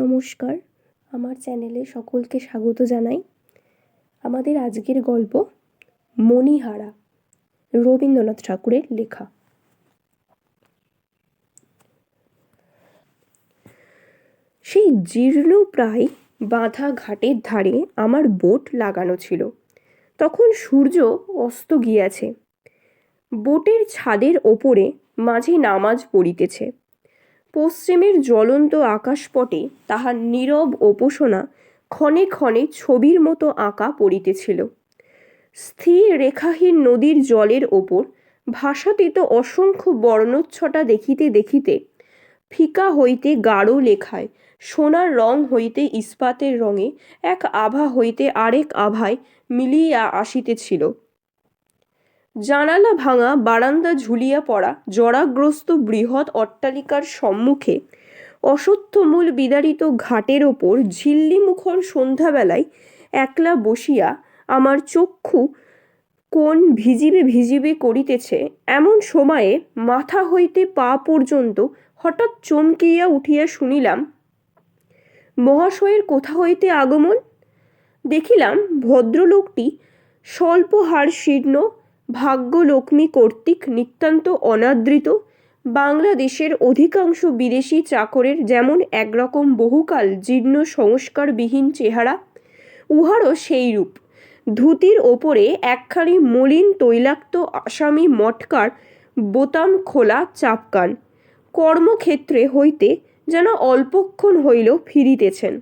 নমস্কার, আমার চ্যানেলে সকলকে স্বাগত জানাই। আমাদের আজকের গল্প মণিহারা, রবীন্দ্রনাথ ঠাকুরের লেখা। সেই জীর্ণ প্রায় বাঁধা ঘাটের ধারে আমার বোট লাগানো ছিল। তখন সূর্য অস্ত গিয়াছে। বোটের ছাদের ওপরে মাঝি নামাজ পড়িতেছে। পশ্চিমের জ্বলন্ত আকাশপটে তাহার নীরব উপাসনা ক্ষণে ক্ষণে ছবির মতো আঁকা পড়িতেছিল। স্থির রেখাহীন নদীর জলের ওপর ভাসাতীত অসংখ্য বর্ণচ্ছটা দেখিতে দেখিতে ফিকা হইতে গাঢ় লেখায়, সোনার রং হইতে ইস্পাতের রঙে, এক আভা হইতে আরেক আভায় মিলিয়া আসিতেছিল। জানালা ভাঙা, বারান্দা ঝুলিয়া পড়া জরাগ্রস্ত বৃহৎ অট্টালিকার সম্মুখে অশ্বত্থমূল বিদারিত ঘাটের ওপর ঝিল্লিমুখর সন্ধ্যাবেলায় একলা বসিয়া আমার চক্ষু কোন ভিজিবে ভিজিবে করিতেছে, এমন সময়ে মাথা হইতে পা পর্যন্ত হঠাৎ চমকিয়া উঠিয়া শুনিলাম মহাশয়ের কোথা হইতে আগমন। দেখিলাম ভদ্রলোকটি স্বল্প হাড় শীর্ণ, ভাগ্যলক্ষ্মী কর্তৃক নিতান্ত অনাদৃত, বাংলাদেশের অধিকাংশ বিদেশি চাকরের যেমন একরকম বহুকাল জীর্ণ সংস্কারবিহীন চেহারা, উহারও সেই রূপ। ধুতির ওপরে একখানি মলিন তৈলাক্ত আসামি মটকার বোতাম খোলা চাপকান, কর্মক্ষেত্রে হইতে যেন অল্পক্ষণ হইল ফিরিতেছেন,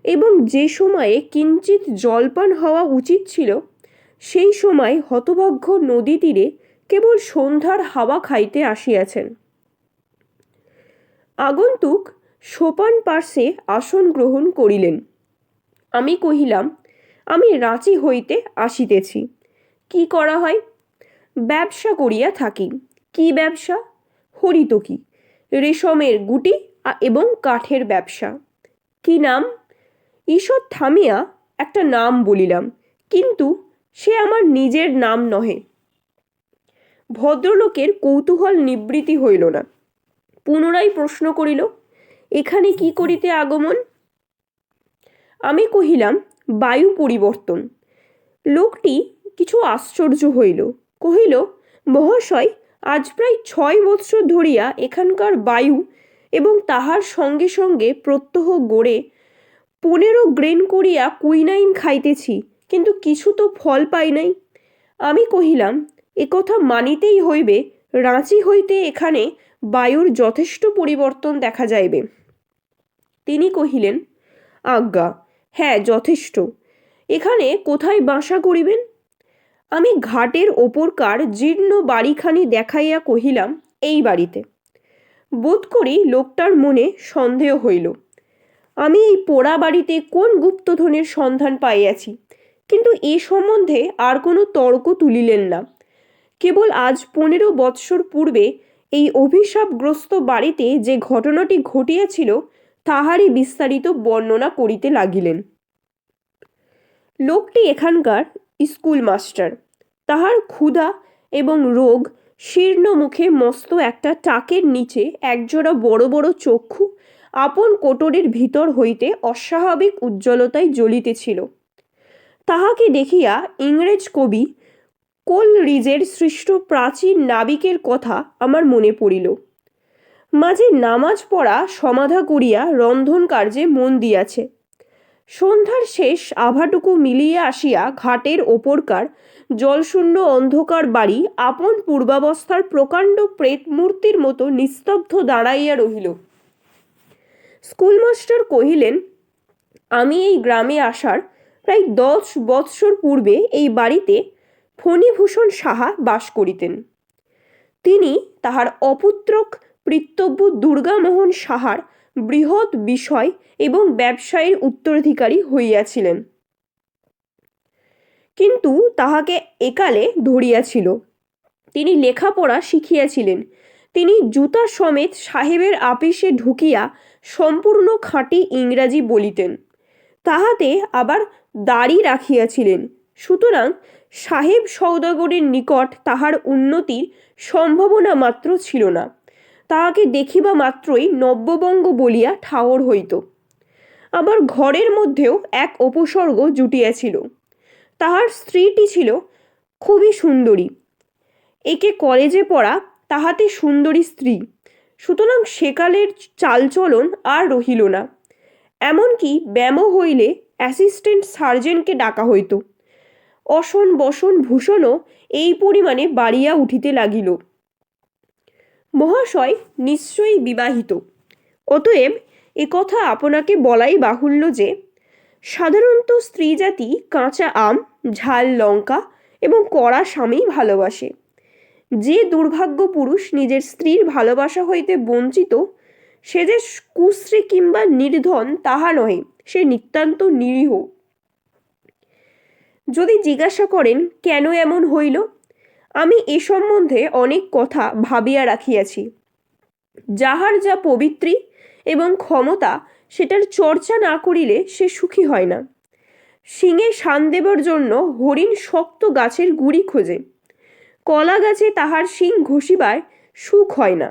এবং যে সময়ে কিঞ্চিত জলপান হওয়া উচিত ছিল সেই সময় হতভাগ্য নদী তীরে কেবল সন্ধ্যার হাওয়া খাইতে আসিয়াছেন। আগন্তুক সোপান পার্শ্বে আসন গ্রহণ করিলেন। আমি কহিলাম, আমি রাঁচি হইতে আসিতেছি। কি করা হয়? ব্যবসা করিয়া থাকি। কি ব্যবসা? হরিতকি, রেশমের গুটি এবং কাঠের ব্যবসা। কি নাম? ঈষৎ থামিয়া একটা নাম বলিলাম, কিন্তু সে আমার নিজের নাম নহে। ভদ্রলোকের কৌতূহল নিবৃত্তি হইল না। পুনরায় প্রশ্ন করিল, এখানে কি করিতে আগমন? আমি কহিলাম, বায়ু পরিবর্তন। লোকটি কিছু আশ্চর্য হইল। কহিল, মহাশয়, আজ প্রায় 6 বৎসর ধরিয়া এখানকার বায়ু এবং তাহার সঙ্গে সঙ্গে প্রত্যহ গড়ে 15 গ্রেন করিয়া কুইনাইন খাইতেছি, কিন্তু কিছু তো ফল পাই নাই। আমি কহিলাম, একথা মানিতেই হইবে, রাঁচি হইতে এখানে বায়ুর যথেষ্ট পরিবর্তন দেখা যাইবে। তিনি কহিলেন, আজ্ঞা, হ্যাঁ, যথেষ্ট। এখানে কোথায় বাসা করিবেন? আমি ঘাটের ওপরকার জীর্ণ বাড়িখানি দেখাইয়া কহিলাম, এই বাড়িতে। বোধ করি লোকটার মনে সন্দেহ হইল। আমি এই পোড়া বাড়িতে কোন গুপ্তধনের সন্ধান পাইয়াছি, কিন্তু এ সম্বন্ধে আর কোনো তর্ক তুলিলেন না। কেবল আজ 15 বৎসর পূর্বে এই অভিশাপগ্রস্ত বাড়িতে যে ঘটনাটি ঘটিয়াছিল তাহারই বিস্তারিত বর্ণনা করিতে লাগিলেন। লোকটি এখানকার স্কুল মাস্টার। তাহার ক্ষুধা এবং রোগ, শীর্ণ মুখে মস্ত একটা টাকের নিচে একজোড়া বড় বড় চক্ষু আপন কোটরের ভিতর হইতে অস্বাভাবিক উজ্জ্বলতায় জ্বলিতেছিল। তাহাকে দেখিয়া ইংরেজ কবি কোলরিজের সৃষ্ট প্রাচীন নাবিকের কথা আমার মনে পড়িল। মাঝে নামাজ পড়া সমাধা করিয়া রন্ধন কার্যে মন দিয়াছে। সন্ধ্যার শেষ আভাটুকু মিলিয়ে আসিয়া ঘাটের ওপরকার জলশূন্য অন্ধকার বাড়ি আপন পূর্বাবস্থার প্রকাণ্ড প্রেতমূর্তির মতো নিস্তব্ধ দাঁড়াইয়া রহিল। স্কুলমাস্টার কহিলেন, আমি এই গ্রামে আসার প্রায় 10 বৎসর পূর্বে এই বাড়িতে ফণিভূষণ সাহা বাস করিতেন। তিনি তাহার অপুত্রক পিতৃব্য দুর্গামোহন সাহার বৃহৎ বিষয় এবং ব্যবসায়ের উত্তরাধিকারী হইয়াছিলেন, কিন্তু তাহাকে একালে ধরিয়াছিল। তিনি লেখাপড়া শিখিয়াছিলেন। তিনি জুতা সমেত সাহেবের আপিসে ঢুকিয়া সম্পূর্ণ খাঁটি ইংরাজি বলিতেন। তাহাতে আবার দাড়ি রাখিয়াছিলেন। সুতরাং সাহেব সৌদাগরের নিকট তাহার উন্নতির সম্ভাবনা মাত্র ছিল না। তাহাকে দেখিবা মাত্রই নব্যবঙ্গ বলিয়া ঠাহর হইত। আমার ঘরের মধ্যেও এক উপসর্গ জুটিয়াছিল। তাহার স্ত্রীটি ছিল খুবই সুন্দরী, একে কলেজে পড়া, তাহাতে সুন্দরী স্ত্রী, সুতরাং সেকালের চালচলন আর রহিল না। এমনকি ব্যামো হইলে অ্যাসিস্ট্যান্ট সার্জেন্টকে ডাকা হইত। অসন বসন ভূষণও এই পরিমাণে বাড়িয়া উঠিতে লাগিল। মহাশয় নিশ্চয়ই বিবাহিত। অতএব একথা আপনাকে বলাই বাহুল্য যে সাধারণত স্ত্রী জাতি কাঁচা আম, ঝাল লঙ্কা এবং কড়া স্বামী ভালোবাসে। যে দুর্ভাগ্য পুরুষ নিজের স্ত্রীর ভালোবাসা হইতে বঞ্চিত, সে যে কুশ্রী কিংবা নির্ধন তাহা নহে, সে নিতান্ত নিরীহ। যদি জিজ্ঞাসা করেন কেন এমন হইল, আমি এ সম্বন্ধে অনেক কথা ভাবিয়া রাখিয়াছি। যাহার যা পবিত্রী এবং ক্ষমতা, সেটার চর্চা না করিলে সে সুখী হয় না। শিঙে শান দেবার জন্য হরিণ শক্ত গাছের গুড়ি খোঁজে, কলা গাছে তাহার শিং ঘষিবার সুখ হয় না।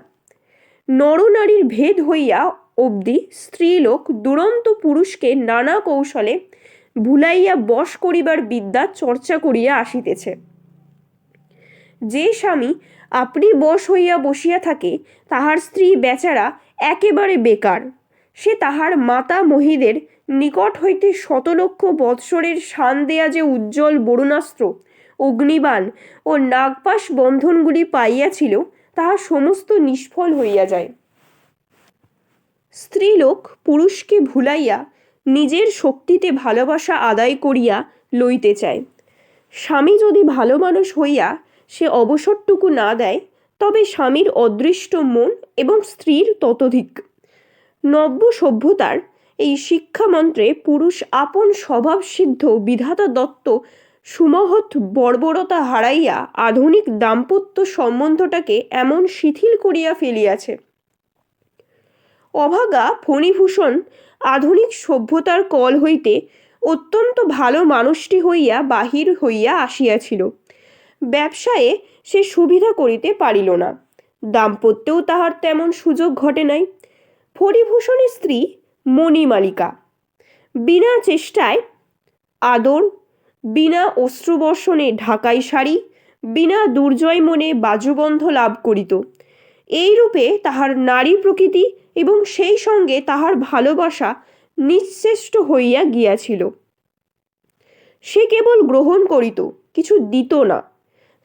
নরনারীর ভেদ হইয়া অবধি স্ত্রীলোক দুরন্ত পুরুষকে নানা কৌশলে ভুলাইয়া বশ করিবার বিদ্যা চর্চা করিয়া আসিতেছে। যে স্বামী আপনি বশ হইয়া বসিয়া থাকে, তাহার স্ত্রী বেচারা একেবারে বেকার। সে তাহার মাতা মহিদের নিকট হইতে শতলক্ষ বৎসরের শান দেয়া যে উজ্জ্বল বরুণাস্ত্র, অগ্নিবাণ ও নাগপাশ বন্ধনগুলি পাইয়াছিল, তাহা সমস্ত নিষ্ফল হইয়া যায়। স্ত্রীলোক পুরুষকে ভুলাইয়া নিজের শক্তিতে ভালোবাসা আদায় করিয়া লইতে চায়। স্বামী যদি ভালো মানুষ হইয়া সে অবসরটুকু না দেয়, তবে স্বামীর অদৃষ্ট মন এবং স্ত্রীর ততোধিক। নব্য সভ্যতার এই শিক্ষামন্ত্রে পুরুষ আপন স্বভাবসিদ্ধ বিধাতা দত্ত সুমহৎ বর্বরতা হারাইয়া আধুনিক দাম্পত্য সম্বন্ধটাকে এমন শিথিল করিয়া ফেলিয়াছে। অভাগা ফণিভূষণ আধুনিক সভ্যতার কল হইতে অত্যন্ত ভালো মানুষটি হইয়া বাহির হইয়া আসিয়াছিল। ব্যবসায়ে সে সুবিধা করিতে পারিল না, দাম্পত্যেও তাহার তেমন সুযোগ ঘটে নাই। ফণিভূষণের স্ত্রী মণিমালিকা বিনা চেষ্টায় আদর, বিনা অশ্রুবর্ষণে ঢাকাই শাড়ি, বিনা দুর্জয় মনে বাজুবন্ধ লাভ করিত। এইরূপে তাহার নারী প্রকৃতি এবং সেই সঙ্গে তাহার ভালোবাসা নিশ্চেষ্ট হইয়া গিয়াছিল। সে কেবল গ্রহণ করিত, কিছু দিত না।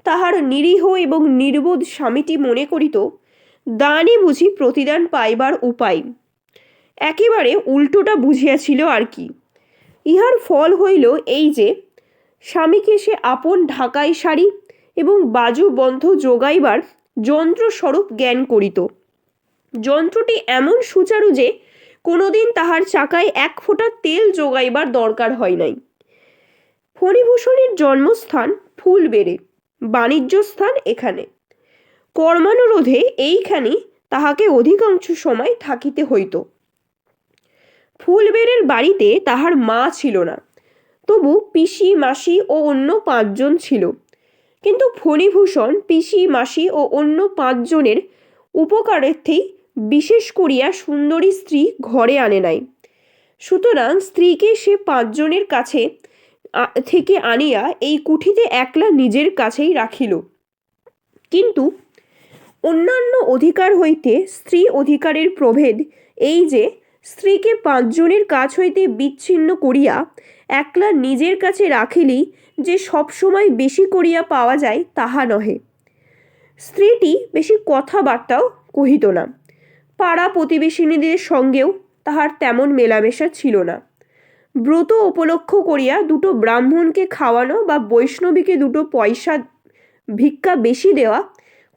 তাহার নিরীহ এবং নির্বোধ স্বামীটি মনে করিত দানই বুঝি প্রতিদান পাইবার উপায়। একেবারে উল্টোটা বুঝিয়াছিল আর কি। ইহার ফল হইল এই যে স্বামীকে সে আপন ঢাকাই শাড়ি এবং বাজুবন্ধ যোগাইবার যন্ত্রস্বরূপ জ্ঞান করিত। যন্ত্রটি এমন সুচারু যে কোনোদিন তাহার চাকায় এক ফোঁটা তেল যোগাইবার দরকার হয় নাই। ফণিভূষণের জন্মস্থান ফুলবেড়ে, বাণিজ্য স্থান এখানে। কর্মানুরোধে এইখানে তাহাকে অধিকাংশ সময় থাকিতে হইত। ফুলবেড়ের বাড়িতে তাহার মা ছিল না, তবু পিসি মাসি ও অন্য 5 জন ছিল। কিন্তু ফণিভূষণ পিসি মাসি ও অন্য 5 জনের উপকারার্থেই বিশেষ করিয়া সুন্দরী স্ত্রী ঘরে আনে নাই। সুতরাং স্ত্রীকে সে 5 জনের কাছে থেকে আনিয়া এই কুঠিতে একলা নিজের কাছেই রাখিল। কিন্তু অন্যান্য অধিকার হইতে স্ত্রী অধিকারের প্রভেদ এই যে স্ত্রীকে 5 জনের কাছ হইতে বিচ্ছিন্ন করিয়া একলা নিজের কাছে রাখিলেই যে সবসময় বেশি করিয়া পাওয়া যায় তাহা নহে। স্ত্রীটি বেশি কথাবার্তাও কহিত না। পাড়া প্রতিবেশিনীদের সঙ্গেও তাহার তেমন মেলামেশা ছিল না। ব্রত উপলক্ষ করিয়া 2টো ব্রাহ্মণকে খাওয়ানো বা বৈষ্ণবীকে 2টো পয়সা ভিক্ষা বেশি দেওয়া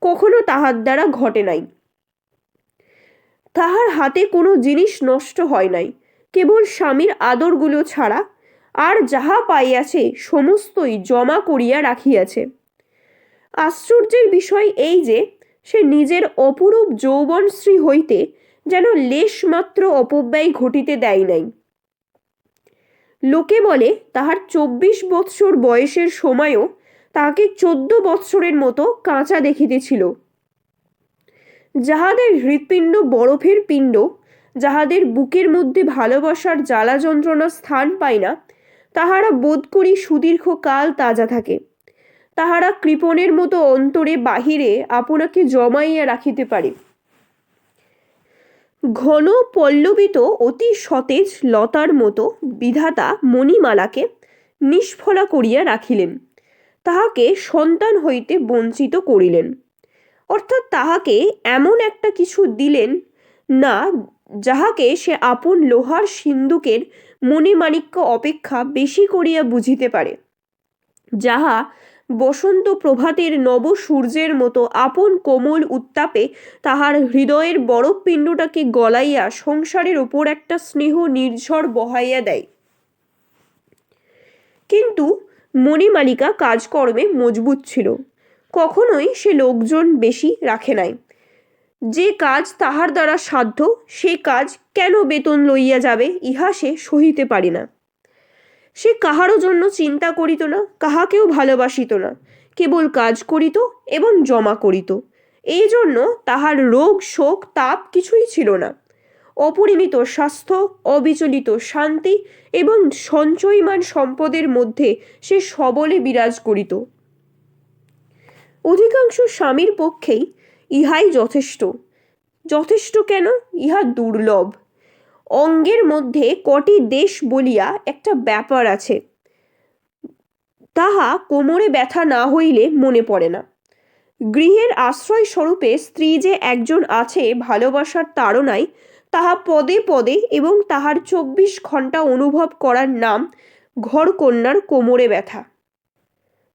কখনো তাহার দ্বারা ঘটে নাই। তাহার হাতে কোনো জিনিস নষ্ট হয় নাই, কেবল স্বামীর আদরগুলো ছাড়া। আর যাহা পাইয়াছে সমস্তই জমা করিয়া রাখিয়াছে। আশ্চর্যের বিষয় এই যে সে নিজের অপরূপ যৌবনশ্রী হইতে যেন লেশমাত্র অপব্যয় ঘটিতে দেয় নাই। লোকে বলে তাহার 24 বৎসর বয়সের সময়ও তাহাকে 14 বৎসরের মতো কাঁচা দেখিতেছিল। যাহাদের হৃৎপিণ্ড বরফের পিণ্ড, যাহাদের বুকের মধ্যে ভালোবাসার জ্বালা যন্ত্রণা স্থান পায় না, তাহারা বোধ করি সুদীর্ঘ কাল তাজা থাকে। তাহারা কৃপণের মতো অন্তরে বাহিরে আপনাকে জমাইয়া রাখিতে পারে। ঘন পল্লবিত অতি সতেজ লতার মতো বিধাতা মণিমালাকে নিষ্ফলা করিয়া রাখিলেন, তাহাকে সন্তান হইতে বঞ্চিত করিলেন। অর্থাৎ তাহাকে এমন একটা কিছু দিলেন না যাহাকে সে আপন লোহার সিন্দুকের মণিমাণিক্য অপেক্ষা বেশি করিয়া বুঝিতে পারে, যাহা বসন্ত প্রভাতের নব সূর্যের মতো আপন কোমল উত্তাপে তাহার হৃদয়ের বরফ পিণ্ডটাকে গলাইয়া সংসারের ওপর একটা স্নেহ নির্ঝর বহাইয়া দেয়। কিন্তু মণিমালিকা কাজকর্মে মজবুত ছিল, কখনোই সে লোকজন বেশি রাখে নাই। যে কাজ তাহার দ্বারা সাধ্য সে কাজ কেন বেতন লইয়া যাবে ইহা সে সহিতে পারে না। সে কাহারও জন্য চিন্তা করিত না, কাহাকেও ভালোবাসিত না, কেবল কাজ করিত এবং জমা করিত। এই জন্য তাহার রোগ শোক তাপ কিছুই ছিল না। অপরিমিত স্বাস্থ্য, অবিচলিত শান্তি এবং সঞ্চয়মান সম্পদের মধ্যে সে সবলে বিরাজ করিত। অধিকাংশ স্বামীর পক্ষেই ইহাই যথেষ্ট। যথেষ্ট কেন? ইহা দুর্লভ। অঙ্গের মধ্যে কটি দেশ বলিয়া একটা ব্যাপার আছে, তাহা কোমরে ব্যথা না হইলে মনে পড়ে না। গৃহের আশ্রয় স্বরূপে স্ত্রী যে একজন আছে ভালোবাসার তাড়নায়, তাহা পদে পদে এবং তাহার 24 ঘন্টা অনুভব করার নাম ঘরকন্যার কোমরে ব্যথা।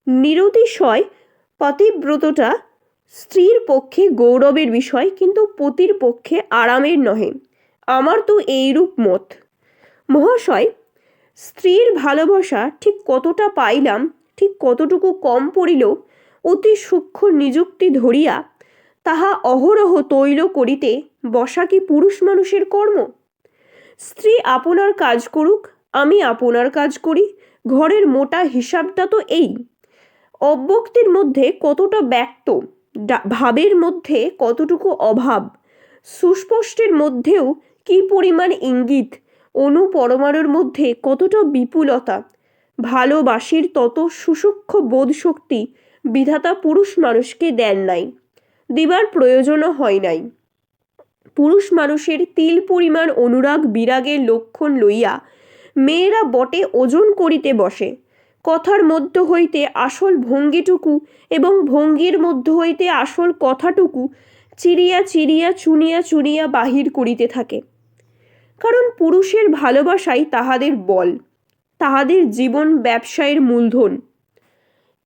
নিরতিশয় পতিব্রততা স্ত্রীর পক্ষে গৌরবের বিষয়, কিন্তু পতির পক্ষে আরামের নহে। আমার তো এইরূপ মত। মহাশয়, স্ত্রীর ভালোবাসা ঠিক কতটা পাইলাম, ঠিক কতটুকু কম পড়িল, অতি সূক্ষ্ম নিযুক্তি ধরিয়া তাহা অহরহ তৈল করিতে বসা কি পুরুষ মানুষের কর্ম? স্ত্রী আপনার কাজ করুক, আমি আপনার কাজ করি, ঘরের মোটা হিসাবটা তো এই। অব্যক্তির মধ্যে কতটা ব্যক্ত, ভাবের মধ্যে কতটুকু অভাব, সুস্পষ্টের মধ্যেও কি পরিমাণ ইঙ্গিত, অনুপরমাণুর মধ্যে কতটা বিপুলতা, ভালোবাসির তত সুসূক্ষ্ম বোধশক্তি বিধাতা পুরুষ মানুষকে দেন নাই, দিবার প্রয়োজনও হয় নাই। পুরুষ মানুষের তিল পরিমাণ অনুরাগ বিরাগের লক্ষণ লইয়া মেয়েরা বটে ওজন করিতে বসে, কথার মধ্য হইতে আসল ভঙ্গিটুকু এবং ভঙ্গির মধ্য হইতে আসল কথাটুকু চিরিয়া চিরিয়া চুনিয়া চুনিয়া বাহির করিতে থাকে। কারণ পুরুষের ভালোবাসাই তাহাদের বল, তাহাদের জীবন ব্যবসায়ের মূলধন।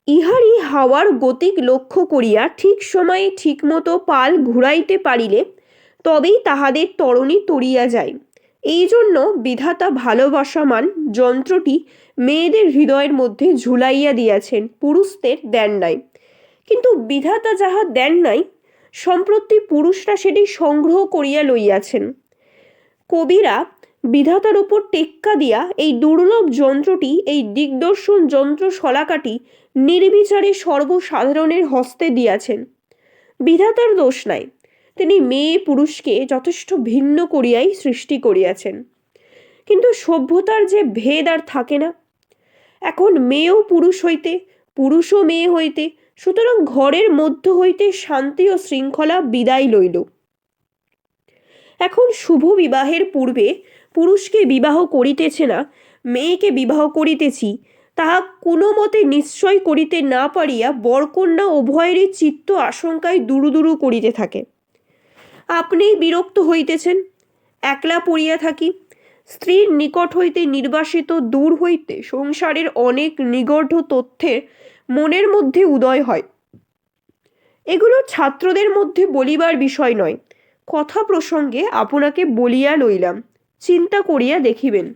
ইহারই হাওয়ার গতিক লক্ষ্য করিয়া ঠিক সময়ে ঠিকমতো পাল ঘুরাইতে পারিলে তবেই তাহাদের তরণী তরিয়া যায়। এই জন্য বিধাতা ভালোবাসামান যন্ত্রটি মেয়েদের হৃদয়ের মধ্যে ঝুলাইয়া দিয়াছেন, পুরুষদের দেন নাই। কিন্তু বিধাতা যাহা দেন নাই, সম্প্রতি পুরুষরা সেটি সংগ্রহ করিয়া লইয়াছেন। কবিরা বিধাতার উপর টেক্কা দিয়া এই দুর্লভ যন্ত্রটি, এই দিগদর্শন যন্ত্র শলাকাটি নির্বিচারে সর্বসাধারণের হস্তে দিয়াছেন। বিধাতার দোষ নাই, তিনি মেয়ে পুরুষকে যথেষ্ট ভিন্ন করিয়াই সৃষ্টি করিয়াছেন। কিন্তু সভ্যতার যে ভেদ আর থাকে না। এখন মেয়েও পুরুষ হইতে, পুরুষও মেয়ে হইতে, সুতরাং ঘরের মধ্য হইতে শান্তি ও শৃঙ্খলা বিদায় লইল। এখন শুভ বিবাহের পূর্বে পুরুষকে বিবাহ করিতেছে না, মেয়েকে বিবাহ করিতেছি, তাহা কোনো মতে নিশ্চয় করিতে না পারিয়া বরকন্যা উভয়েরই চিত্ত আশঙ্কায় দুরু দুরু করিতে থাকে। আপনিই বিরক্ত হইতেছেন, একলা পড়িয়া থাকি। স্ত্রীর নিকট হইতে নির্বাসিত দূর হইতে সংসারের অনেক নিগূঢ় তথ্যের মনের মধ্যে উদয় হয়। এগুলো ছাত্রদের মধ্যে বলিবার বিষয় নয়, কথা প্রসঙ্গে আপনাকে বলিয়া লইলাম, চিন্তা করিয়া দেখিবেন।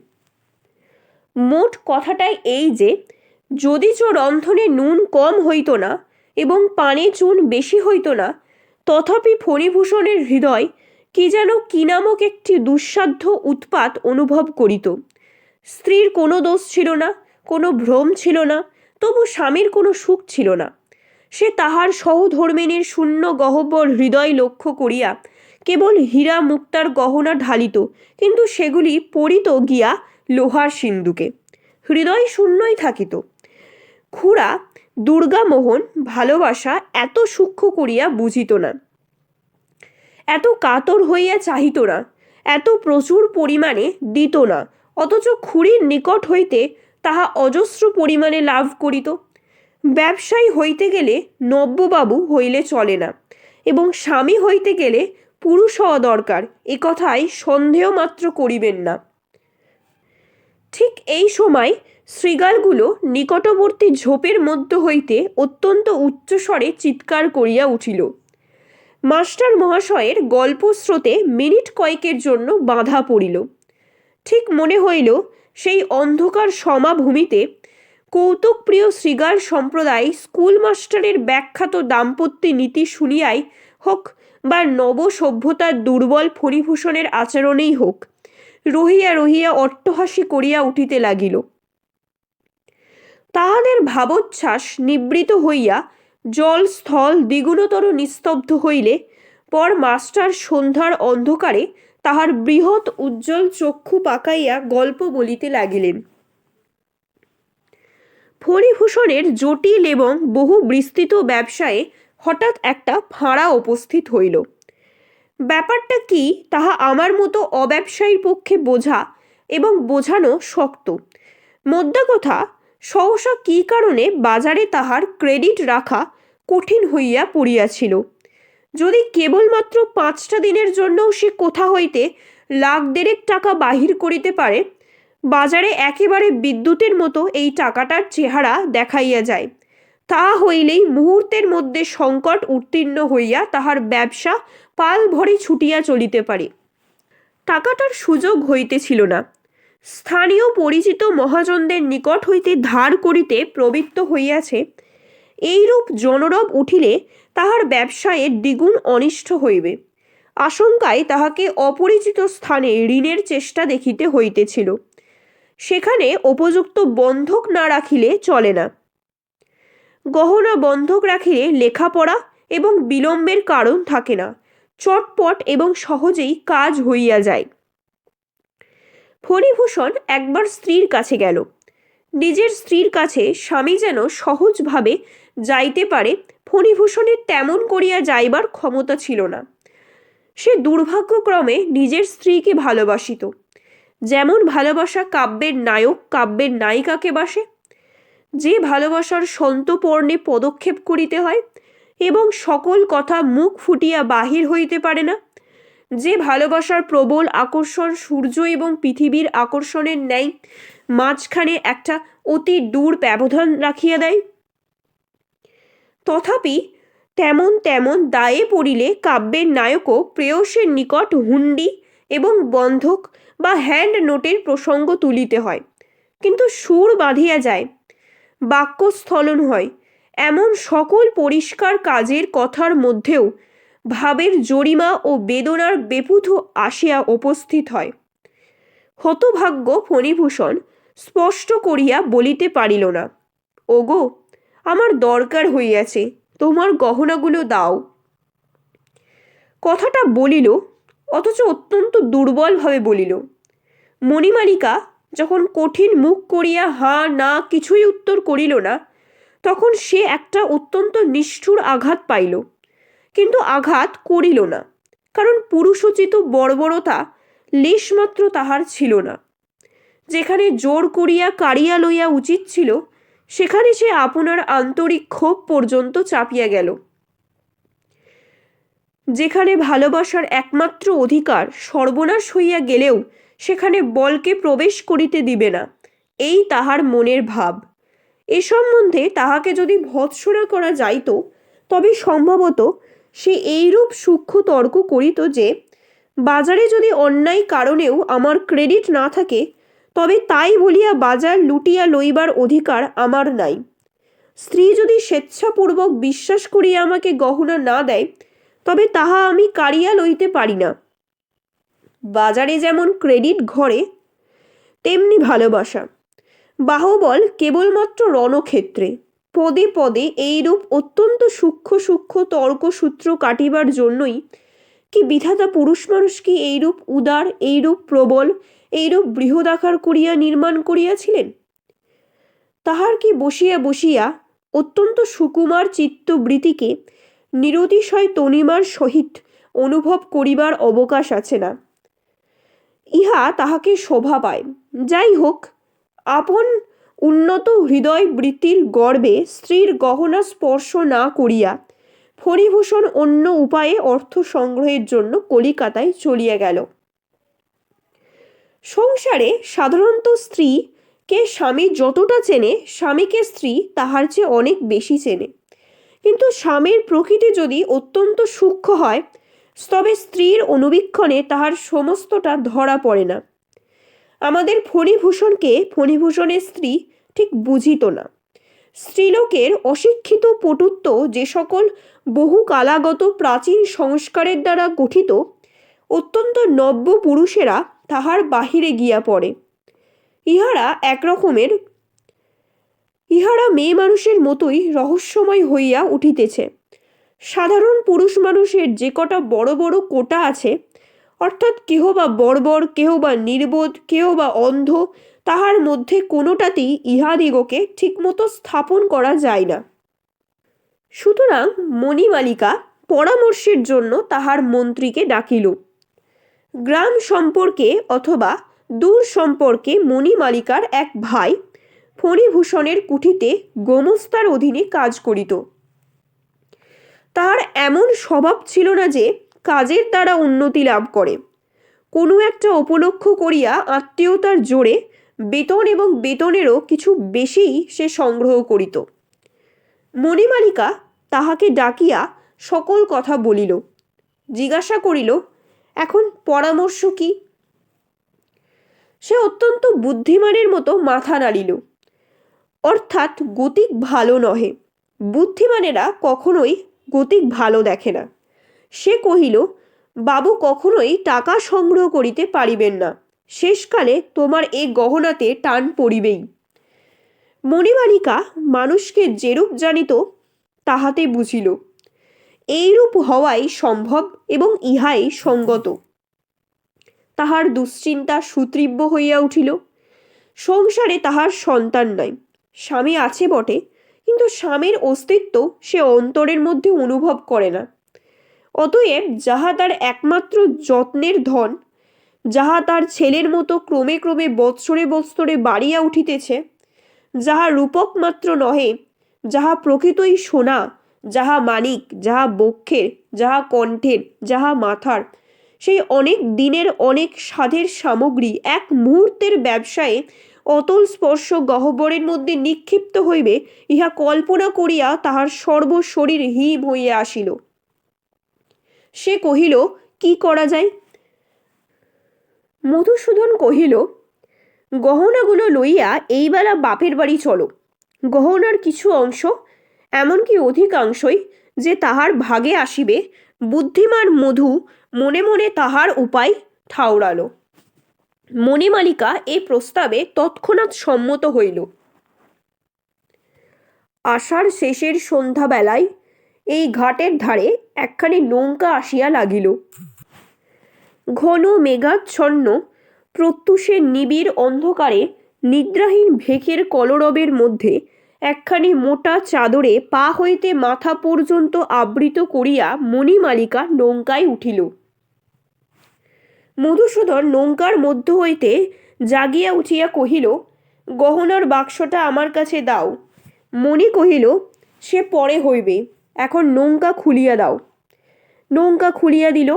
মোট কথাটাই এই যে, যদিচ রন্ধনে নুন কম হইত না এবং পানে চুন বেশি হইত না, তথাপি ফণিভূষণের হৃদয় কি যেন কি নামক একটি দুঃসাধ্য উৎপাত অনুভব করিত। স্ত্রীর কোনো দোষ ছিল না, কোনো ভ্রম ছিল না, তবু স্বামীর কোনো সুখ ছিল না। সে তাহার সহধর্মিণীর শূন্য গহ্বর হৃদয় লক্ষ্য করিয়া কেবল হীরা মুক্তার গহনা ঢালিত, কিন্তু সেগুলি পড়িত গিয়া লোহার সিন্ধুকে, হৃদয় শূন্যই থাকিত। খুড়া দুর্গামোহন ভালোবাসা এত সূক্ষ্ম করিয়া বুঝিত না, এত কাতর হইয়া চাহিত না, এত প্রচুর পরিমাণে দিত না, অথচ খুড়ির নিকট হইতে তাহা অজস্র পরিমাণে লাভ করিত। ব্যবসায়ী হইতে গেলে নব্যবাবু হইলে চলে না, এবং স্বামী হইতে গেলে পুরুষ হওয়া দরকার, এ কথায় সন্দেহ মাত্র করিবেন না। ঠিক এই সময় শৃগালগুলো নিকটবর্তী ঝোপের মধ্য হইতে অত্যন্ত উচ্চস্বরে চিৎকার করিয়া উঠিল। মাস্টার মহাশয়ের গল্প স্রোতে মিনিট কয়েকের জন্য বাঁধা পড়িল। ঠিক মনে হইল সেই অন্ধকার সমাভূমিতে কৌতুকপ্রিয় শৃগাল সম্প্রদায় স্কুল মাস্টারের ব্যাখ্যাত দাম্পত্য নীতি শুনিয়াই হোক, বা নব সভ্যতার দুর্বল ফণিভূষণের আচরণেই হোক, রহিয়া রহিয়া অট্টহাসি করিয়া উঠিতে লাগিল। তাহাদের ভাবোচ্ছ্বাস নিবৃত হইয়া জল স্থল দ্বিগুণতর নিস্তব্ধ হইলে পর মাস্টার সন্ধ্যার অন্ধকারে তাহার বৃহৎ উজ্জ্বল চক্ষু পাকাইয়া গল্প বলিতে লাগিলেন। ফণিভূষণের জটিল এবং বহু বিস্তৃত ব্যবসায়ে হঠাৎ একটা ফাঁড়া উপস্থিত হইল। ব্যাপারটা কি তাহা আমার মতো অব্যবসায়ীর পক্ষে বোঝা এবং বোঝানো শক্ত। মোদ্দা কথা, সহসা কী কারণে বাজারে তাহার ক্রেডিট রাখা কঠিন হইয়া পড়িয়াছিল। যদি কেবলমাত্র 5টা দিনের জন্যও সে কোথা হইতে 1,00,000 টাকা বাহির করিতে পারে, বাজারে একেবারে বিদ্যুতের মতো এই টাকাটার চেহারা দেখাইয়া যায়, তাহা হইলেই মুহূর্তের মধ্যে সংকট উত্তীর্ণ হইয়া তাহার ব্যবসা পাল ভরে ছুটিয়া চলিতে পারে। টাকাটার সুযোগ হইতেছিল না। স্থানীয় পরিচিত মহাজনদের নিকট হইতে ধার করিতে প্রবৃত্ত হইয়াছে। এইরূপ জনরব উঠিলে তাহার ব্যবসায়ে দ্বিগুণ অনিষ্ট হইবে। আশঙ্কায় তাহাকে অপরিচিত স্থানে ঋণের চেষ্টা দেখিতে হইতেছিল। সেখানে উপযুক্ত বন্ধক না রাখিলে চলে না। গহনা বন্ধক রাখিলে লেখাপড়া এবং বিলম্বের কারণ থাকে না, চটপট এবং সহজেই কাজ হইয়া যায়। ফণিভূষণ একবার স্ত্রীর কাছে গেল। নিজের স্ত্রীর কাছে স্বামী যেন সহজভাবে যাইতে পারে, ফণিভূষণের তেমন করিয়া যাইবার ক্ষমতা ছিল না। সে দুর্ভাগ্যক্রমে নিজের স্ত্রীকে ভালোবাসিত, যেমন ভালোবাসা কাব্যের নায়ক কাব্যের নায়িকাকে বাসে। যে ভালোবাসার সন্তপর্ণে পদক্ষেপ করিতে হয় এবং সকল কথা মুখ ফুটিয়া বাহির হইতে পারে না, যে ভালোবাসার প্রবল আকর্ষণ সূর্য এবং পৃথিবীর আকর্ষণের ন্যায় মাঝখানে একটা অতি দূর ব্যবধান রাখিয়া দেয়। তথাপি তেমন তেমন দায়ে পড়িলে কাব্যের নায়কও প্রেয়সের নিকট হুন্ডি এবং বন্ধক বা হ্যান্ড নোটের প্রসঙ্গ তুলিতে হয়, কিন্তু সুর বাঁধিয়া যায়, বাক্যস্থলন হয়। এমন সকল পরিষ্কার কাজের কথার মধ্যেও ভাবের জরিমা ও বেদনার বেপুথ আসিয়া উপস্থিত হয়। হতভাগ্য ফণিভূষণ স্পষ্ট করিয়া বলিতে পারিল না, ওগো, আমার দরকার হইয়াছে, তোমার গহনাগুলো দাও। কথাটা বলিল, অথচ অত্যন্ত দুর্বলভাবে বলিল। মণিমালিকা যখন কঠিন মুখ করিয়া হাঁ না কিছুই উত্তর করিল না, তখন সে একটা অত্যন্ত নিষ্ঠুর আঘাত পাইল, কিন্তু আঘাত করিল না, কারণ পুরুষোচিত বর্বরতা লেশমাত্র তাহার ছিল না। যেখানে জোর করিয়া কাড়িয়া লইয়া উচিত ছিল, সেখানে সে আপনার আন্তরিক ক্ষোভ পর্যন্ত চাপিয়া গেল। যেখানে ভালোবাসার একমাত্র অধিকার সর্বনাশ হইয়া গেলেও সেখানে বলকে প্রবেশ করিতে দিবে না, এই তাহার মনের ভাব। এ সম্বন্ধে তাহাকে যদি ভৎসনা করা যাইত, তবে সম্ভবত সে এইরূপ সূক্ষ্ম তর্ক করিত যে, বাজারে যদি অন্যায় কারণেও আমার ক্রেডিট না থাকে, তবে তাই বলিয়া বাজার লুটিয়া লইবার অধিকার আমার নাই। স্ত্রী যদি স্বেচ্ছাপূর্বক বিশ্বাস করিয়া আমাকে গহনা না দেয়, তবে তাহা আমি কাড়িয়া লইতে পারি না। বাজারে যেমন ক্রেডিট ঘরে, তেমনি ভালোবাসা। বাহুবল কেবলমাত্র রণক্ষেত্রে। পদে পদে এইরূপ অত্যন্ত সূক্ষ্ম সূক্ষ্ম তর্কসূত্র কাটিবার জন্যই কি বিধাতা পুরুষ মানুষ কি এইরূপ উদার, এইরূপ প্রবল, এইরূপ বৃহদাকার করিয়া নির্মাণ করিয়াছিলেন? তাহার কি বসিয়া বসিয়া অত্যন্ত সুকুমার চিত্তবৃত্তিকে নিরতিশয় তনিমার সহিত অনুভব করিবার অবকাশ আছে না। ইহা তাহাকে শোভা পায়। যাই হোক, আপন উন্নত হৃদয় বৃত্তির গর্বে স্ত্রীর গহনা স্পর্শ না করিয়া ফণিভূষণ অন্য উপায়ে অর্থ সংগ্রহের জন্য কলিকাতায় চলিয়া গেল। সংসারে সাধারণত স্ত্রীকে স্বামী যতটা চেনে, স্বামীকে স্ত্রী তাহার চেয়ে অনেক বেশি চেনে। কিন্তু স্বামীর প্রকৃতি যদি অত্যন্ত সূক্ষ্ম হয়, তবে স্ত্রীর অনুবীক্ষণে তাহার সমস্তটা ধরা পড়ে না। আমাদের ফণিভূষণকে ফণিভূষণের স্ত্রী ঠিক বুঝিত না। স্ত্রীলোকের অশিক্ষিত পটুত্ব যে সকল বহু কালাগত প্রাচীন সংস্কারের দ্বারা গঠিত, অত্যন্ত নব্য পুরুষেরা তাহার বাহিরে গিয়া পড়ে। ইহারা মেয়ে মানুষের মতোই রহস্যময় হইয়া উঠিতেছে। সাধারণ পুরুষ মানুষের যে কটা বড় বড় কোটা আছে, অর্থাৎ কেহ বা বর্বর, কেহ বা নির্বোধ, কেহ বা অন্ধ, তাহার মধ্যে কোনোটাতেই ইহাদিগকে ঠিকমতো স্থাপন করা যায় না। সুতরাং মণিমালিকা পরামর্শের জন্য তাহার মন্ত্রীকে ডাকিল। গ্রাম সম্পর্কে অথবা দূর সম্পর্কে মণিমালিকার এক ভাই ফণিভূষণের কুঠিতে গোমস্তার অধীনে কাজ করিত। তাহার এমন স্বভাব ছিল না যে কাজের দ্বারা উন্নতি লাভ করে। কোনো একটা উপলক্ষ করিয়া আত্মীয়তার জোরে বেতন এবং বেতনেরও কিছু বেশিই সে সংগ্রহ করিত। মণিমালিকা তাহাকে ডাকিয়া সকল কথা বলিল। জিজ্ঞাসা করিল, এখন পরামর্শ কি? সে অত্যন্ত বুদ্ধিমানের মতো মাথা নাড়িল। অর্থাৎ গতিক ভালো নহে। বুদ্ধিমানেরা কখনোই গতিক ভালো দেখে না। সে কহিল, বাবু কখনোই টাকা সংগ্রহ করিতে পারিবেন না। শেষকালে তোমার এ গহনাতে টান পড়িবেই। মণিমালিকা মানুষকে যেরূপ জানিত তাহাতে বুঝিল, এইরূপ হওয়াই সম্ভব এবং ইহাই সঙ্গত। তাহার দুশ্চিন্তা সুতীব্র হইয়া উঠিল। সংসারে তাহার সন্তান নাই। স্বামী আছে বটে, কিন্তু স্বামীর অস্তিত্ব সে অন্তরের মধ্যে অনুভব করে না। অতএব যাহা তার একমাত্র যত্নের ধন, যাহা তার ছেলের মতো ক্রমে ক্রমে বৎসরে বৎসরে বাড়িয়া উঠিতেছে, যাহা রূপক মাত্র নহে, যাহা প্রকৃতই সোনা, যাহা মানিক, যাহা বক্ষের, যাহা কণ্ঠের, যাহা মাথার, সেই অনেক দিনের অনেক সাধের সামগ্রী এক মুহূর্তের ব্যবসায়ে অতল স্পর্শ গহ্বরের মধ্যে নিক্ষিপ্ত হইবে, ইহা কল্পনা করিয়া তাহার সর্বশরীর হিম হইয়া আসিল। সে কহিল, কি করা যায়? মধুসূদন কহিল, গহনাগুলো লইয়া এইবেলা বাপের বাড়ি চলো। গহনার কিছু অংশ, এমনকি অধিকাংশই যে তাহার ভাগে আসিবে, বুদ্ধিমান মধু মনে মনে তাহার উপায় ঠাউরাল। মণিমালিকা এই প্রস্তাবে তৎক্ষণাৎ সম্মত হইল। আষাঢ় শেষের সন্ধ্যাবেলায় এই ঘাটের ধারে একখানি নৌকা আসিয়া লাগিল। ঘন মেঘাচ্ছন্ন প্রত্যুষে নিবিড় অন্ধকারে নিদ্রাহীন ভেকের কলরবের মধ্যে একখানি মোটা চাদরে পা হইতে মাথা পর্যন্ত আবৃত করিয়া মণিমালিকা নৌকায় উঠিল। মধুসূদন নৌকার মধ্য হইতে জাগিয়া উঠিয়া কহিল, গহনার বাক্সটা আমার কাছে দাও। মণি কহিল, সে পরে হইবে, এখন নৌকা খুলিয়া দাও। নৌকা খুলিয়া দিল।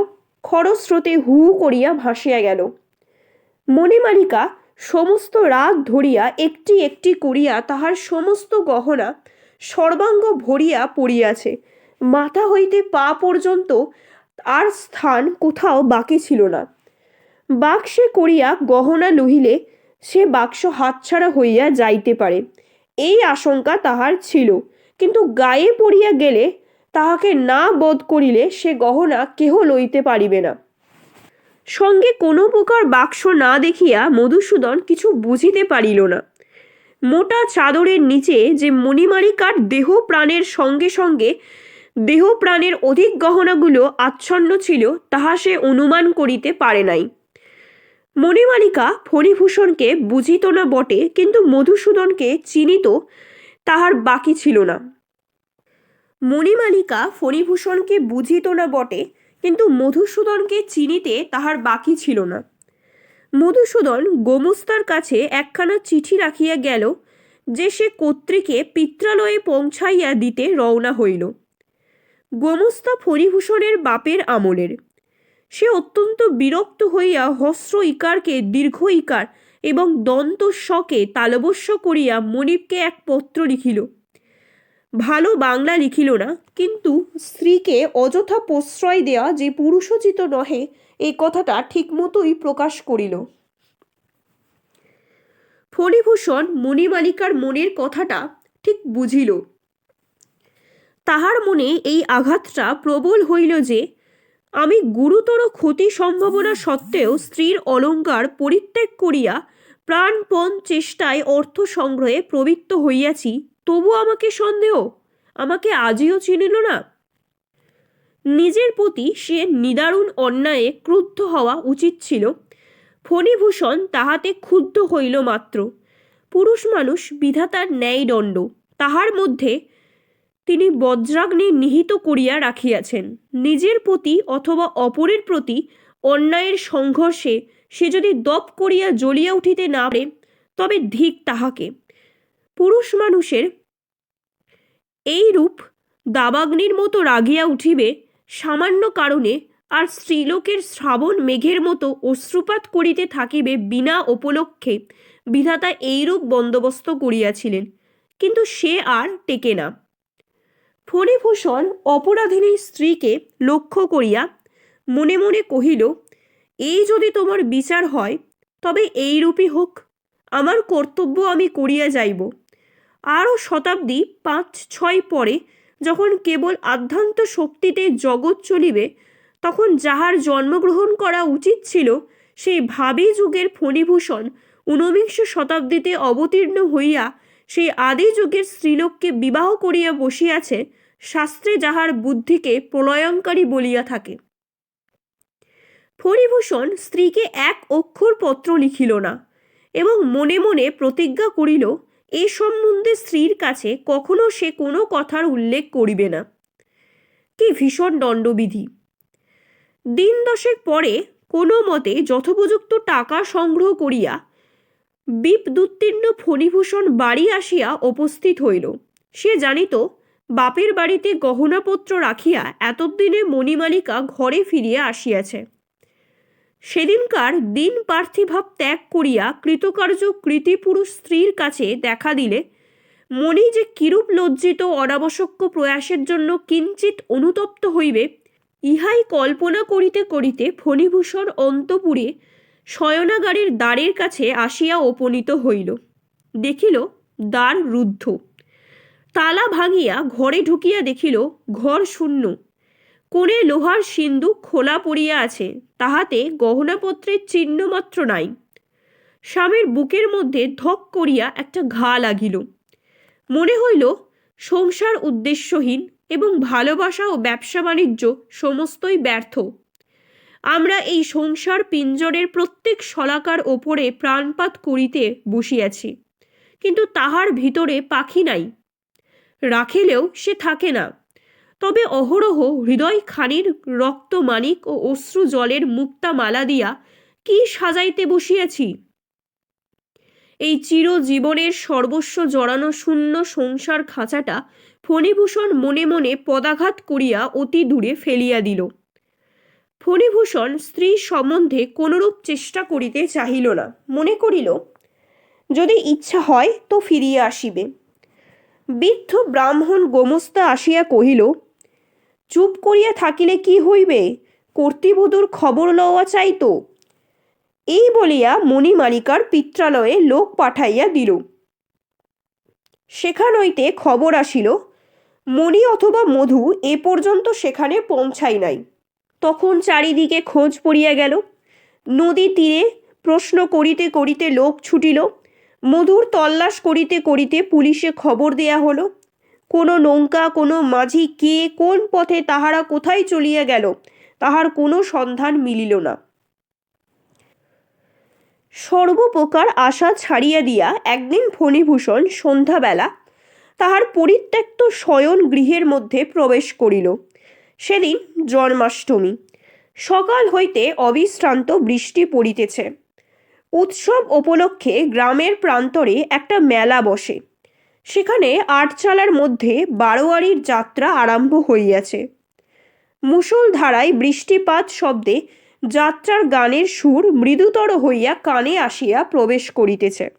খরস্রোতে হু করিয়া ভাসিয়া গেল। মণিমালিকা সমস্ত রাত ধরিয়া একটি একটি করিয়া তাহার সমস্ত গহনা সর্বাঙ্গ ভরিয়া পড়িয়াছে। মাথা হইতে পা পর্যন্ত আর স্থান কোথাও বাকি ছিল না। বাক্সে করিয়া গহনা লহিলে সে বাক্স হাতছাড়া হইয়া যাইতে পারে, এই আশঙ্কা তাহার ছিল। কিন্তু গায়ে পড়িয়া গেলে, তাহাকে না বোধ করিলে সে গহনা কেহ লইতে পারিবে না। সঙ্গে কোনো প্রকার বাক্স না দেখিয়া মধুসূদন কিছু বুঝিতে পারিল না। মোটা চাদরের নিচে যে মণিমালিকার দেহ প্রাণের সঙ্গে সঙ্গে দেহ প্রাণের অধিক গহনাগুলো আচ্ছন্ন ছিল তাহা সে অনুমান করিতে পারে নাই। মণিমালিকা ফণিভূষণকে বুঝিত না বটে, কিন্তু মধুসূদনকে চিনিত তাহার বাকি ছিল না। মণিমালিকা ফণিভূষণকে বুঝিত না বটে, কিন্তু মধুসূদনকে চিনিতে তাহার বাকি ছিল না। মধুসূদন গোমস্তার কাছে একখানা চিঠি রাখিয়া গেল, যে সে কর্ত্রীকে পিত্রালয়ে পৌঁছাইয়া দিতে রওনা হইল। গোমস্তা ফণিভূষণের বাপের আমলের। সে অত্যন্ত বিরক্ত হইয়া হস্র ইকারকে দীর্ঘ ইকার এবং দন্ত শকে তালবস্য করিয়া মনিবকে এক পত্র লিখিল। ভালো বাংলা লিখিল না, কিন্তু স্ত্রীকে অযথা প্রশ্রয় দেওয়া যে পুরুষোচিত নহে এই কথাটা ঠিকমতোই প্রকাশ করিল। ফণিভূষণ মণিমালিকার মনের কথাটা ঠিক বুঝিল। তাহার মনে এই আঘাতটা প্রবল হইল যে আমি গুরুতর ক্ষতি সম্ভাবনা সত্ত্বেও স্ত্রীর অলঙ্কার পরিত্যাগ করিয়া প্রাণপণ চেষ্টায় অর্থ সংগ্রহে প্রবৃত্ত হইয়াছি, তবু আমাকে সন্দেহ, আমাকে আজিও চিনিল না। নিজের প্রতি সে নিদারুণ অন্যায়ে ক্রুদ্ধ হওয়া উচিত ছিল। ফণিভূষণ তাহাতে ক্ষুব্ধ হইল মাত্র। পুরুষ মানুষ বিধাতার ন্যায়দণ্ড, তাহার মধ্যে তিনি বজ্রাগ্নি নিহিত করিয়া রাখিয়াছেন। নিজের প্রতি অথবা অপরের প্রতি অন্যায়ের সংঘর্ষে সে যদি দপ করিয়া জ্বলিয়া উঠিতে না পারে, তবে ধিক তাহাকে। পুরুষ মানুষের এই রূপ দাবাগ্নির মতো রাগিয়া উঠিবে সামান্য কারণে, আর স্ত্রীলোকের শ্রাবণ মেঘের মতো অশ্রুপাত করিতে থাকিবে বিনা উপলক্ষে বিধাতা এইরূপ বন্দোবস্ত করিয়াছিলেন, কিন্তু সে আর টেকে না। ফণিভূষণ অপরাধিনী স্ত্রীকে লক্ষ্য করিয়া মনে মনে কহিল, এই যদি তোমার বিচার হয় তবে এইরূপই হোক, আমার কর্তব্য আমি করিয়া যাইব। আরও শতাব্দী 5-6 পরে যখন কেবল আধ্যাত্ম শক্তিতে জগৎ চলিবে, তখন যাহার জন্মগ্রহণ করা উচিত ছিল সেই ভাবী যুগের ফণিভূষণ 19 শতাব্দীতে অবতীর্ণ হইয়া সেই আদি যুগের স্ত্রীলোককে বিবাহ করিয়া বসিয়াছে, শাস্ত্রে যাহার বুদ্ধিকে প্রলয়ঙ্কারী বলিয়া থাকে। ফণিভূষণ স্ত্রীকে এক অক্ষর পত্র লিখিল না এবং মনে মনে প্রতিজ্ঞা করিল এ সম্বন্ধে স্ত্রীর কাছে কখনো সে কোনো কথার উল্লেখ করিবে না। কি ভীষণ দণ্ডবিধি! দিন 10 পরে কোনো মতে যথোপযুক্ত টাকা সংগ্রহ করিয়া বিপদুত্তীর্ণ ফণিভূষণ বাড়ি আসিয়া উপস্থিত হইল। সে জানিত বাপের বাড়িতে গহনাপত্র রাখিয়া এতদিনে মণিমালিকা ঘরে ফিরিয়া আসিয়াছে। সেদিনকার দিন পার্থিভাব ত্যাগ করিয়া কৃতকার্য কৃতিপুরুষ স্ত্রীর কাছে দেখা দিলে মণি যে কিরূপ লজ্জিত অনাবশ্যক প্রয়াসের জন্য কিঞ্চিত অনুতপ্ত হইবে, ইহাই কল্পনা করিতে করিতে ফণিভূষণ অন্তপুরে শয়নাগারের দ্বারের কাছে আসিয়া উপনীত হইল। দেখিল দ্বার রুদ্ধ। তালা ভাঙিয়া ঘরে ঢুকিয়া দেখিল ঘর শূন্য। কোণে লোহার সিন্দুক খোলা পড়িয়া আছে, তাহাতে গহনাপত্রের চিহ্ন মাত্র নাই। স্বামীর বুকের মধ্যে ধক করিয়া একটা ঘা লাগিল। মনে হইল সংসার উদ্দেশ্যহীন এবং ভালোবাসা ও ব্যবসা বাণিজ্য সমস্তই ব্যর্থ। আমরা এই সংসার পিঞ্জরের প্রত্যেক শলাকার ওপরে প্রাণপাত করিতে বসিয়াছি, কিন্তু তাহার ভিতরে পাখি নাই। রাখিলেও সে থাকে না। তবে অহরহ হৃদয় খানির রক্ত মানিক ও অশ্রু জলের মুক্তা মালা দিয়া কি সাজাইতে বসিয়াছি। এই চিরজীবনের সর্বস্ব জড়ানো শূন্য সংসার খাঁচাটা ফণিভূষণ মনে মনে পদাঘাত করিয়া অতি দূরে ফেলিয়া দিল। ফণিভূষণ স্ত্রী সম্বন্ধে কোনরূপ চেষ্টা করিতে চাহিল না। মনে করিল যদি ইচ্ছা হয় তো ফিরিয়া আসিবে। বৃদ্ধ ব্রাহ্মণ গোমস্তা আসিয়া কহিল, চুপ করিয়া থাকিলে কি হইবে, কর্তৃবধূর খবর লওয়া চাইত। এই বলিয়া মণিমালিকার পিত্রালয়ে লোক পাঠাইয়া দিল। সেখান হইতে খবর আসিল মণি অথবা মধু এ পর্যন্ত সেখানে পৌঁছায় নাই। তখন চারিদিকে খোঁজ পড়িয়া গেল। নদী তীরে প্রশ্ন করিতে করিতে লোক ছুটিল। মধুর তল্লাশ করিতে করিতে পুলিশে খবর দেয়া হলো। কোনো নৌকা, কোনো মাঝি, কে কোন পথে তাহারা কোথায় চলিয়া গেল তাহার কোনো সন্ধান মিলিল না। সর্বপ্রকার আশা ছাড়িয়া দিয়া একদিন ফণিভূষণ সন্ধ্যাবেলা তাহার পরিত্যক্ত শয়ন গৃহের মধ্যে প্রবেশ করিল। সেদিন জন্মাষ্টমী। সকাল হইতে অবিশ্রান্ত বৃষ্টি পড়িতেছে। উৎসব উপলক্ষে গ্রামের প্রান্তরে একটা মেলা বসে। সেখানে আটচালার মধ্যে বারোয়ারির যাত্রা আরম্ভ হইয়াছে। মুষলধারায় বৃষ্টিপাত শব্দে যাত্রার গানের সুর মৃদুতর হইয়া কানে আসিয়া প্রবেশ করিতেছে।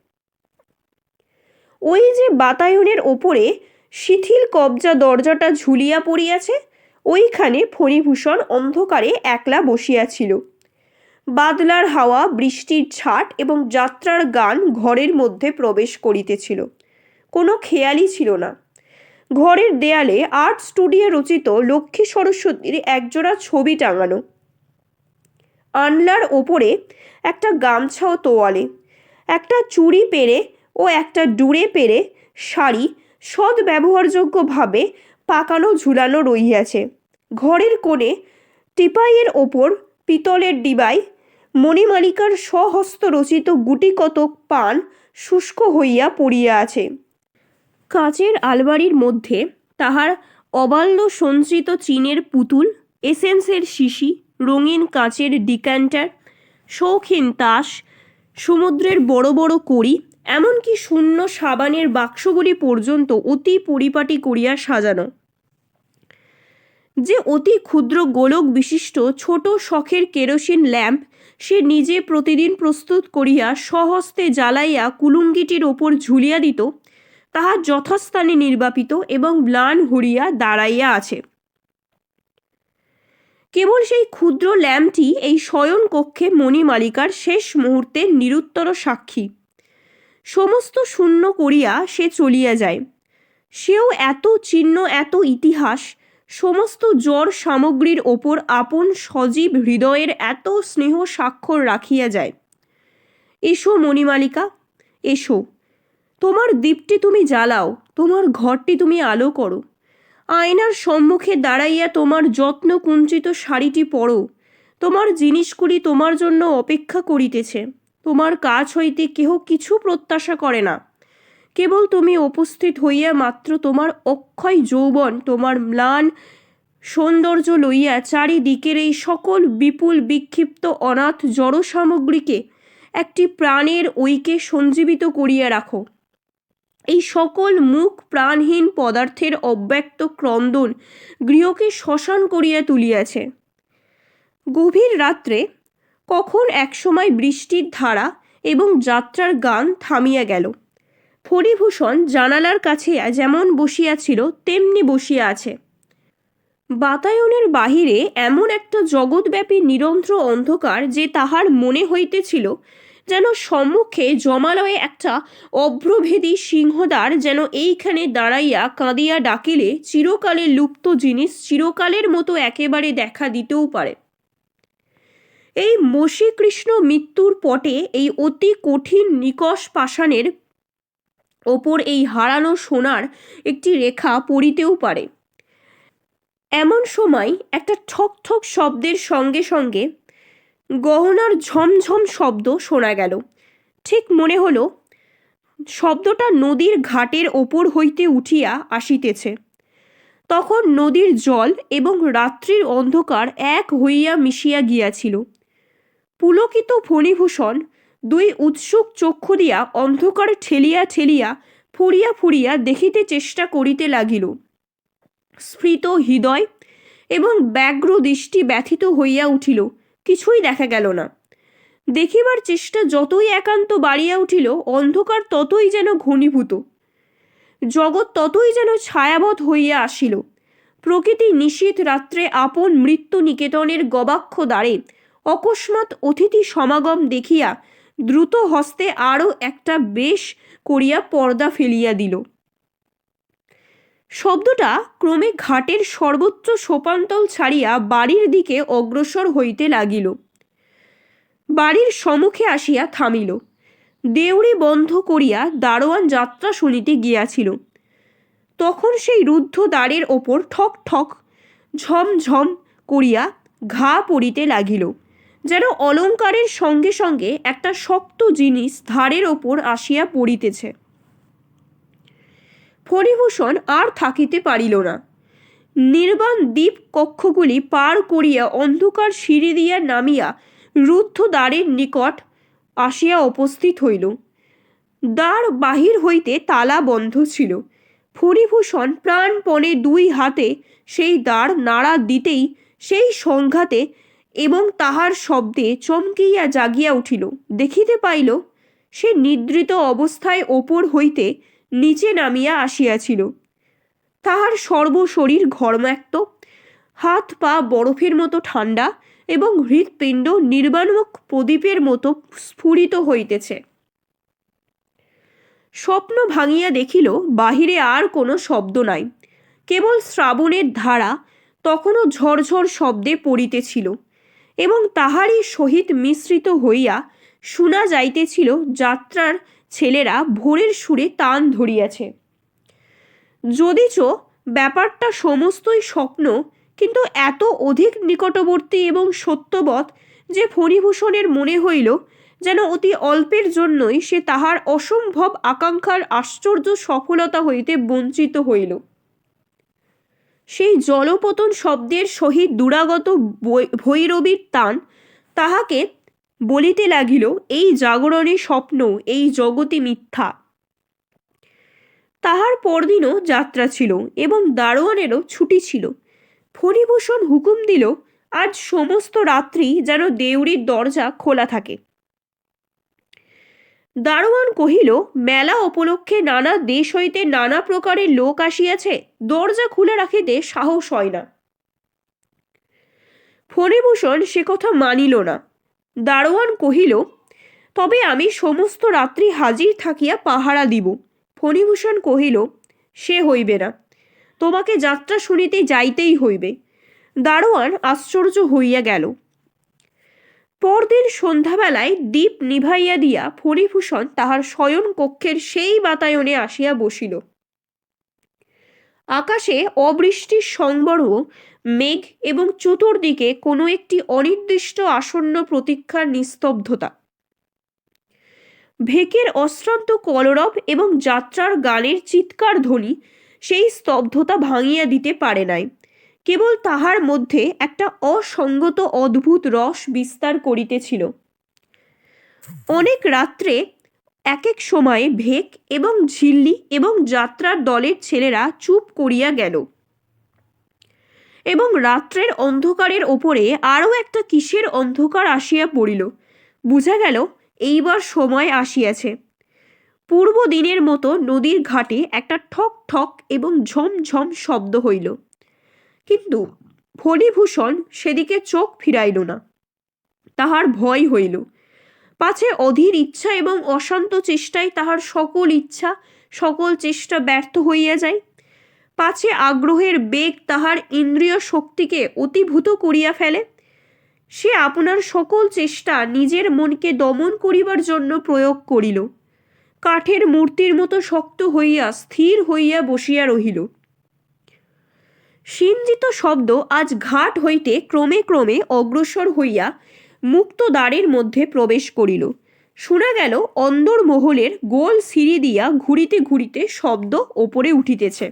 ওই যে বাতায়নের ওপরে শিথিল কবজা দরজাটা ঝুলিয়া পড়িয়াছে, ওইখানে ফণিভূষণ অন্ধকারে একলা বসিয়াছিল। বাদলার হাওয়া, বৃষ্টির ছাট এবং যাত্রার গান ঘরের মধ্যে প্রবেশ করিতেছিল। কোনো খেয়ালই ছিল না। ঘরের দেয়ালে আর্ট স্টুডিও রচিত লক্ষ্মী সরস্বতীর একজোড়া ছবি টাঙানো। আনলার ওপরে একটা গামছা ও তোয়ালে, একটা চুড়ি পেরে ও একটা ডুরে পেরে শাড়ি সদ্ব্যবহারযোগ্যভাবে পাকানো ঝুলানো রহিয়াছে। ঘরের কোণে টিপাইয়ের ওপর পিতলের ডিবায় মণিমালিকার স্বহস্ত রচিত গুটি কতক পান শুষ্ক হইয়া পড়িয়া আছে। কাচের আলমারির মধ্যে তাহার অবাল্য সঞ্চিত চীনের পুতুল, এসেন্সের শিশি, রঙিন কাচের ডিক্যান্টার, শৌখিন তাস, সমুদ্রের বড় বড় কড়ি, এমনকি শূন্য সাবানের বাক্সগুলি পর্যন্ত অতি পরিপাটি করিয়া সাজানো। যে অতি ক্ষুদ্র গোলক বিশিষ্ট ছোট শখের কেরোসিন ল্যাম্প সে নিজে প্রতিদিন প্রস্তুত করিয়া স্বহস্তে জ্বালাইয়া কুলুঙ্গিটির ওপর ঝুলিয়া দিত, তাহা যথাস্থানে নির্বাপিত এবং ম্লান হইয়া দাঁড়াইয়া আছে। কেবল সেই ক্ষুদ্র ল্যাম্পটি এই শয়ন কক্ষে মণিমালিকার শেষ মুহূর্তের নিরুত্তর সাক্ষী। সমস্ত শূন্য করিয়া সে চলিয়া যায়। সেও এত চিহ্ন, এত ইতিহাস, সমস্ত জড় সামগ্রীর ওপর আপন সজীব হৃদয়ের এত স্নেহ স্বাক্ষর রাখিয়া যায়। এসো মণিমালিকা, এসো, তোমার দীপটি তুমি জ্বালাও, তোমার ঘরটি তুমি আলো করো। আয়নার সম্মুখে দাঁড়াইয়া তোমার যত্ন কুঞ্চিত শাড়িটি পরো। তোমার জিনিসগুলি তোমার জন্য অপেক্ষা করিতেছে। তোমার কাছ হইতে কেহ কিছু প্রত্যাশা করে না। কেবল তুমি উপস্থিত হইয়া মাত্র তোমার অক্ষয় যৌবন, তোমার ম্লান সৌন্দর্য লইয়া চারিদিকের এই সকল বিপুল বিক্ষিপ্ত অনাথ জড় সামগ্রীকে একটি প্রাণের ঐক্যে সঞ্জীবিত করিয়া রাখো। এই সকল মুখ প্রাণহীন পদার্থের অব্যক্ত ক্রন্দন গৃহকে শ্মশান করিয়া তুলিয়াছে। গভীর রাত্রে কখন একসময় বৃষ্টির ধারা এবং যাত্রার গান থামিয়া গেল। ফণিভূষণ জানালার কাছে যেমন বসিয়াছিল তেমনি বসিয়া আছে। বাতায়নের বাহিরে এমন একটা জগৎব্যাপী নিরন্ধ্র অন্ধকার যে তাহার মনে হইতেছিল যেন সম্মুখে জমালয়ে একটা অভ্রভেদী সিংহদ্বার যেন এইখানে দাঁড়াইয়া কাঁদিয়া ডাকিলে চিরকালের লুপ্ত জিনিস চিরকালের মতো একেবারে দেখা দিতেও পারে। এই মসীকৃষ্ণ মৃত্যুর পটে এই অতি কঠিন নিকষ পাষাণের ওপর এই হারানো সোনার একটি রেখা পড়িতেও পারে। এমন সময় একটা ঠক ঠক শব্দের সঙ্গে সঙ্গে গহনার ঝমঝম শব্দ শোনা গেল। ঠিক মনে হলো শব্দটা নদীর ঘাটের ওপর হইতে উঠিয়া আসিতেছে। তখন নদীর জল এবং রাত্রির অন্ধকার এক হইয়া মিশিয়া গিয়াছিল। পুলকিত ফণিভূষণ দুই উৎসুক চক্ষু দিয়া অন্ধকার ঠেলিয়া ঠেলিয়া ফুরিয়া ফুরিয়া দেখিতে চেষ্টা করিতে লাগিল। স্ফীত হৃদয় এবং ব্যগ্র দৃষ্টি ব্যথিত হইয়া উঠিল। কিছুই দেখা গেল না। দেখিবার চেষ্টা যতই একান্ত বাড়িয়া উঠিল, অন্ধকার ততই যেন ঘনীভূত, জগৎ ততই যেন ছায়াবৎ হইয়া আসিল। প্রকৃতি নিশীথ রাত্রে আপন মৃত্যু নিকেতনের গবাক্ষ দ্বারে অকস্মাৎ অতিথি সমাগম দেখিয়া দ্রুত হস্তে আরও একটা বেশ করিয়া পর্দা ফেলিয়া দিল। শব্দটা ক্রমে ঘাটের সর্বোচ্চ সোপানতল ছাড়িয়া বাড়ির দিকে অগ্রসর হইতে লাগিল। বাড়ির সম্মুখে আসিয়া থামিল। দেউড়ি বন্ধ করিয়া দারোয়ান যাত্রা শুনিতে গিয়াছিল। তখন সেই রুদ্ধ দ্বারের ওপর ঠক ঠক ঝমঝম করিয়া ঘা পড়িতে লাগিল, যেন অলঙ্কারের সঙ্গে সঙ্গে একটা শক্ত জিনিস ধারের ওপর আসিয়া পড়িতেছে। ফণিভূষণ আর থাকিতে পারিল না। নির্বাণ দ্বীপ কক্ষগুলি পার করিয়া অন্ধকার সিঁড়ি দিয়া নামিয়া রুদ্ধ দ্বারের নিকট আসিয়া উপস্থিত হইল। দ্বার বাহির হইতে তালা বন্ধ ছিল। ফণিভূষণ প্রাণপণে দুই হাতে সেই দ্বার নাড়া দিতেই সেই সংঘাতে এবং তাহার শব্দে চমকিয়া জাগিয়া উঠিল। দেখিতে পাইল সে নিদ্রিত অবস্থায় ওপর হইতে নিচে নামিয়া আসিয়াছিল। তাহার সর্বশরীর ঘর্মাক্ত, হাত পা বরফের মতো ঠান্ডা এবং হৃৎপিণ্ড নির্বাণমুখ প্রদীপের মতো স্ফুরিত হইতেছে। স্বপ্ন ভাঙিয়া দেখিল বাহিরে আর কোনো শব্দ নাই, কেবল শ্রাবণের ধারা তখনও ঝরঝর শব্দে পড়িতেছিল এবং তাহারই সহিত মিশ্রিত হইয়া শোনা যাইতেছিল যাত্রার ছেলেরা ভোরের সুরে তান ধরিয়াছে। যদিচ ব্যাপারটা সমস্তই স্বপ্ন, কিন্তু এত অধিক নিকটবর্তী এবং সত্যবৎ যে ফণিভূষণের মনে হইল যেন অতি অল্পের জন্যই সে তাহার অসম্ভব আকাঙ্ক্ষার আশ্চর্য সফলতা হইতে বঞ্চিত হইল। সেই জলপতন শব্দের সহিত দুরাগত ভৈরবীর তান তাহাকে বলিতে লাগিল, এই জাগরণে স্বপ্ন, এই জগতে মিথ্যা। তাহার পরদিনও যাত্রা ছিল এবং দারোয়ানেরও ছুটি ছিল। ফণিভূষণ হুকুম দিল, আজ সমস্ত রাত্রি যেন দেউড়ির দরজা খোলা থাকে। দারোয়ান কহিল, মেলা উপলক্ষে নানা দেশ হইতে নানা প্রকারের লোক আসিয়াছে, দরজা খুলে রাখিতে সাহস হয় না। ফণিভূষণ সে কথা মানিল না। দারোয়ান কহিল, তবে আমি সমস্ত রাত্রি হাজির থাকিয়া পাহারা দিব। ফণিভূষণ কহিল, সে হইবে না, তোমাকে যাত্রা শুনিতে যাইতেই হইবে। দারোয়ান আশ্চর্য হইয়া গেল। পরদিন সন্ধ্যাবেলায় দ্বীপ নিভাইয়া দিয়া ফণিভূষণ তাহার শয়ন কক্ষের সেই বাতায়নে আসিয়া বসিল। আকাশে অবৃষ্টির সংবর্ণ মেঘ এবং চতুর্দিকে কোনো একটি অনির্দিষ্ট আসন্ন প্রতীক্ষার নিস্তব্ধতা। ভেকের অশ্রান্ত কলরব এবং যাত্রার গানের চিৎকার ধ্বনি সেই স্তব্ধতা ভাঙিয়া দিতে পারে নাই, কেবল তাহার মধ্যে একটা অসঙ্গত অদ্ভুত রস বিস্তার করিতেছিল। অনেক রাত্রে এক এক সময়ে ভেক এবং ঝিল্লি এবং যাত্রার দলের ছেলেরা চুপ করিয়া গেল এবং রাত্রের অন্ধকারের ওপরে আরও একটা কিসের অন্ধকার আসিয়া পড়িল। বুঝা গেল এইবার সময় আসিয়াছে। পূর্ব দিনের মতো নদীর ঘাটে একটা ঠক ঠক এবং ঝমঝম শব্দ হইল, কিন্তু ফণিভূষণ সেদিকে চোখ ফিরাইল না। তাহার ভয় হইল, পাছে অধীর ইচ্ছা এবং অশান্ত চেষ্টায় তাহার সকল ইচ্ছা সকল চেষ্টা ব্যর্থ হইয়া যায়, পাছে আগ্রহের বেগ তাহার ইন্দ্রিয় শক্তিকে অতিভূত করিয়া ফেলে। সে আপনার সকল চেষ্টা নিজের মনকে দমন করিবার জন্য প্রয়োগ করিল, কাঠের মূর্তির মতো শক্ত হইয়া স্থির হইয়া বসিয়া রহিল। সিঞ্জিত শব্দ আজ ঘাট হইতে ক্রমে ক্রমে অগ্রসর হইয়া মুক্ত দ্বারের মধ্যে প্রবেশ করিল। শোনা গেল অন্দরমহলের গোল সিঁড়ি দিয়া ঘুরিতে ঘুরিতে শব্দ ওপরে উঠিতেছে।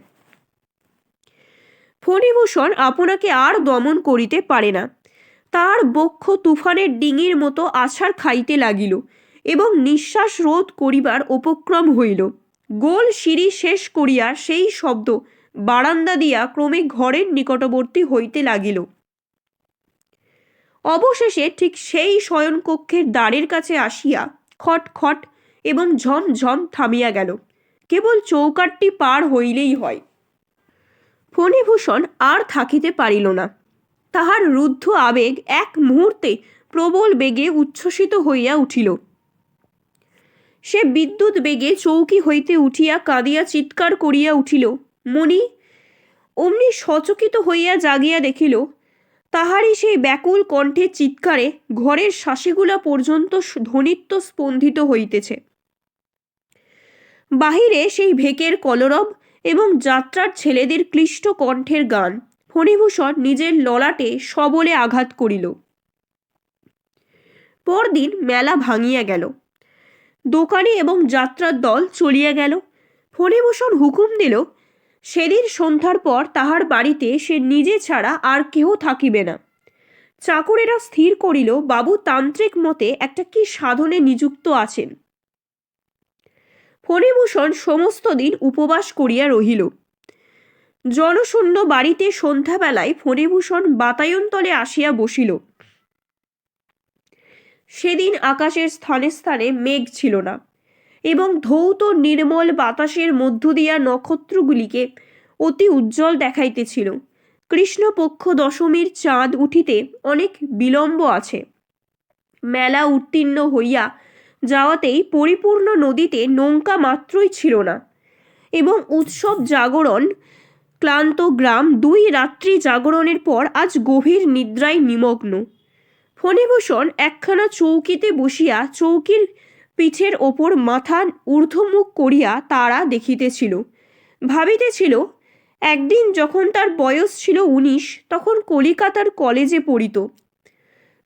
ফণিভূষণ আপনাকে আর দমন করিতে পারে না। তার বক্ষ তুফানের ডিঙির মতো আছাড় খাইতে লাগিল এবং নিঃশ্বাস রোধ করিবার উপক্রম হইল। গোল সিঁড়ি শেষ করিয়া সেই শব্দ বারান্দা দিয়া ক্রমে ঘরের নিকটবর্তী হইতে লাগিল। অবশেষে ঠিক সেই শয়নকক্ষের দ্বারের কাছে আসিয়া খট খট এবং ঝমঝম থামিয়া গেল। কেবল চৌকাঠটি পার হইলেই হয়। ফণিভূষণ আর থাকিতে পারিল না। তাহার রুদ্ধ আবেগ এক মুহূর্তে প্রবল বেগে উচ্ছ্বসিত হইয়া উঠিল। সে বিদ্যুৎ বেগে চৌকি হইতে উঠিয়া কাঁদিয়া চিৎকার করিয়া উঠিল, মণি! অমনি সচকিত হইয়া জাগিয়া দেখিল তাহারই সেই ব্যাকুল কণ্ঠের চিৎকারে ঘরের শাসিগুলা পর্যন্ত ধ্বনিত্ব স্পন্দিত হইতেছে। বাহিরে সেই ভেকের কলরব এবং যাত্রার ছেলেদের ক্লিষ্ট কণ্ঠের গান ফণিভূষণ নিজের ললাটে সবলে আঘাত করিল। পরদিন মেলা ভাঙিয়া গেল। দোকানি এবং যাত্রার দল চলিয়া গেল। ফণিভূষণ হুকুম দিল, সেদিন সন্ধ্যার পর তাহার বাড়িতে সে নিজে ছাড়া আর কেহ থাকিবে না। চাকরেরা স্থির করিল, বাবু তান্ত্রিক মতে একটা কি সাধনে নিযুক্ত আছেন। ফণিভূষণ সমস্ত দিন উপবাস করিয়া রহিল। জনশূন্য বাড়িতে সন্ধ্যাবেলায় ফণিভূষণ বাতায়ন তলে আসিয়া বসিল। সেদিন আকাশের স্থানে স্থানে মেঘ ছিল না এবং ধৌত নির্মল বাতাসের মধ্য দিয়া নক্ষত্রগুলিকে অতি উজ্জ্বল দেখাইতেছিল। কৃষ্ণপক্ষ দশমীর চাঁদ উঠিতে অনেক বিলম্ব আছে। মেলা উত্তীর্ণ হইয়া যাওয়াতেই পরিপূর্ণ নদীতে নৌকা মাত্রই ছিল না এবং উৎসব জাগরণ ক্লান্ত গ্রাম 2 রাত্রি জাগরণের পর আজ গভীর নিদ্রায় নিমগ্ন। ফণিভূষণ একখানা চৌকিতে বসিয়া চৌকির পিঠের ওপর মাথা ঊর্ধ্বমুখ করিয়া তারা দেখিতেছিল। ভাবিতেছিল, একদিন যখন তার বয়স ছিল 19 তখন কলিকাতার কলেজে পড়িত।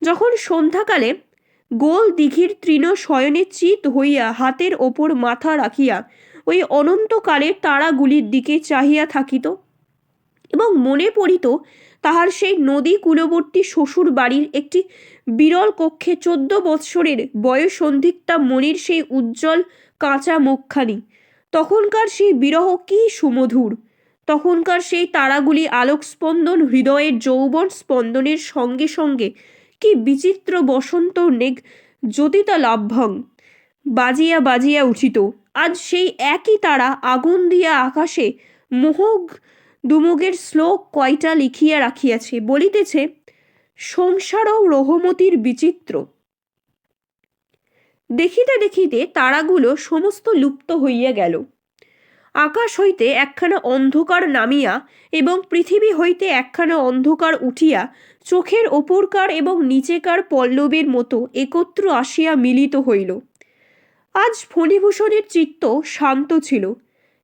যখন সন্ধ্যাকালে গোল দিঘির তৃণ শয়নে চিত হইয়া হাতের ওপর মাথা রাখিয়া ওই অনন্তকালের তারাগুলির দিকে চাহিয়া থাকিত এবং মনে পড়িত তাহার সেই নদী কূলবর্তী শ্বশুর বাড়ির একটি বিরল কক্ষে 14 বৎসরের বয়সন্ধিক্তা মনির সেই উজ্জ্বল কাঁচা মুখখানি। তখনকার সেই বিরহ কি সুমধুর! তখনকার সেই তারাগুলি আলোক স্পন্দন হৃদয়ের যৌবন স্পন্দনের সঙ্গে সঙ্গে কি বিচিত্র বসন্ত নেগ জ্যোতিতা লাভ্যং বাজিয়া বাজিয়া উঠিত। আজ সেই একই তারা আগুন দিয়া আকাশে মোহগ দুমুগের শ্লোক কয়টা লিখিয়া রাখিয়াছে, বলিতেছে, সংসারও রহমতির বিচিত্র। দেখিতে দেখিতে তারাগুলো সমস্ত লুপ্ত হইয়া গেল। আকাশ হইতে একখানা অন্ধকার নামিয়া এবং পৃথিবী হইতে একখানা অন্ধকার উঠিয়া চোখের ওপরকার এবং নিচেকার পল্লবের মতো একত্র আসিয়া মিলিত হইল। আজ ফণিভূষণের চিত্ত শান্ত ছিল।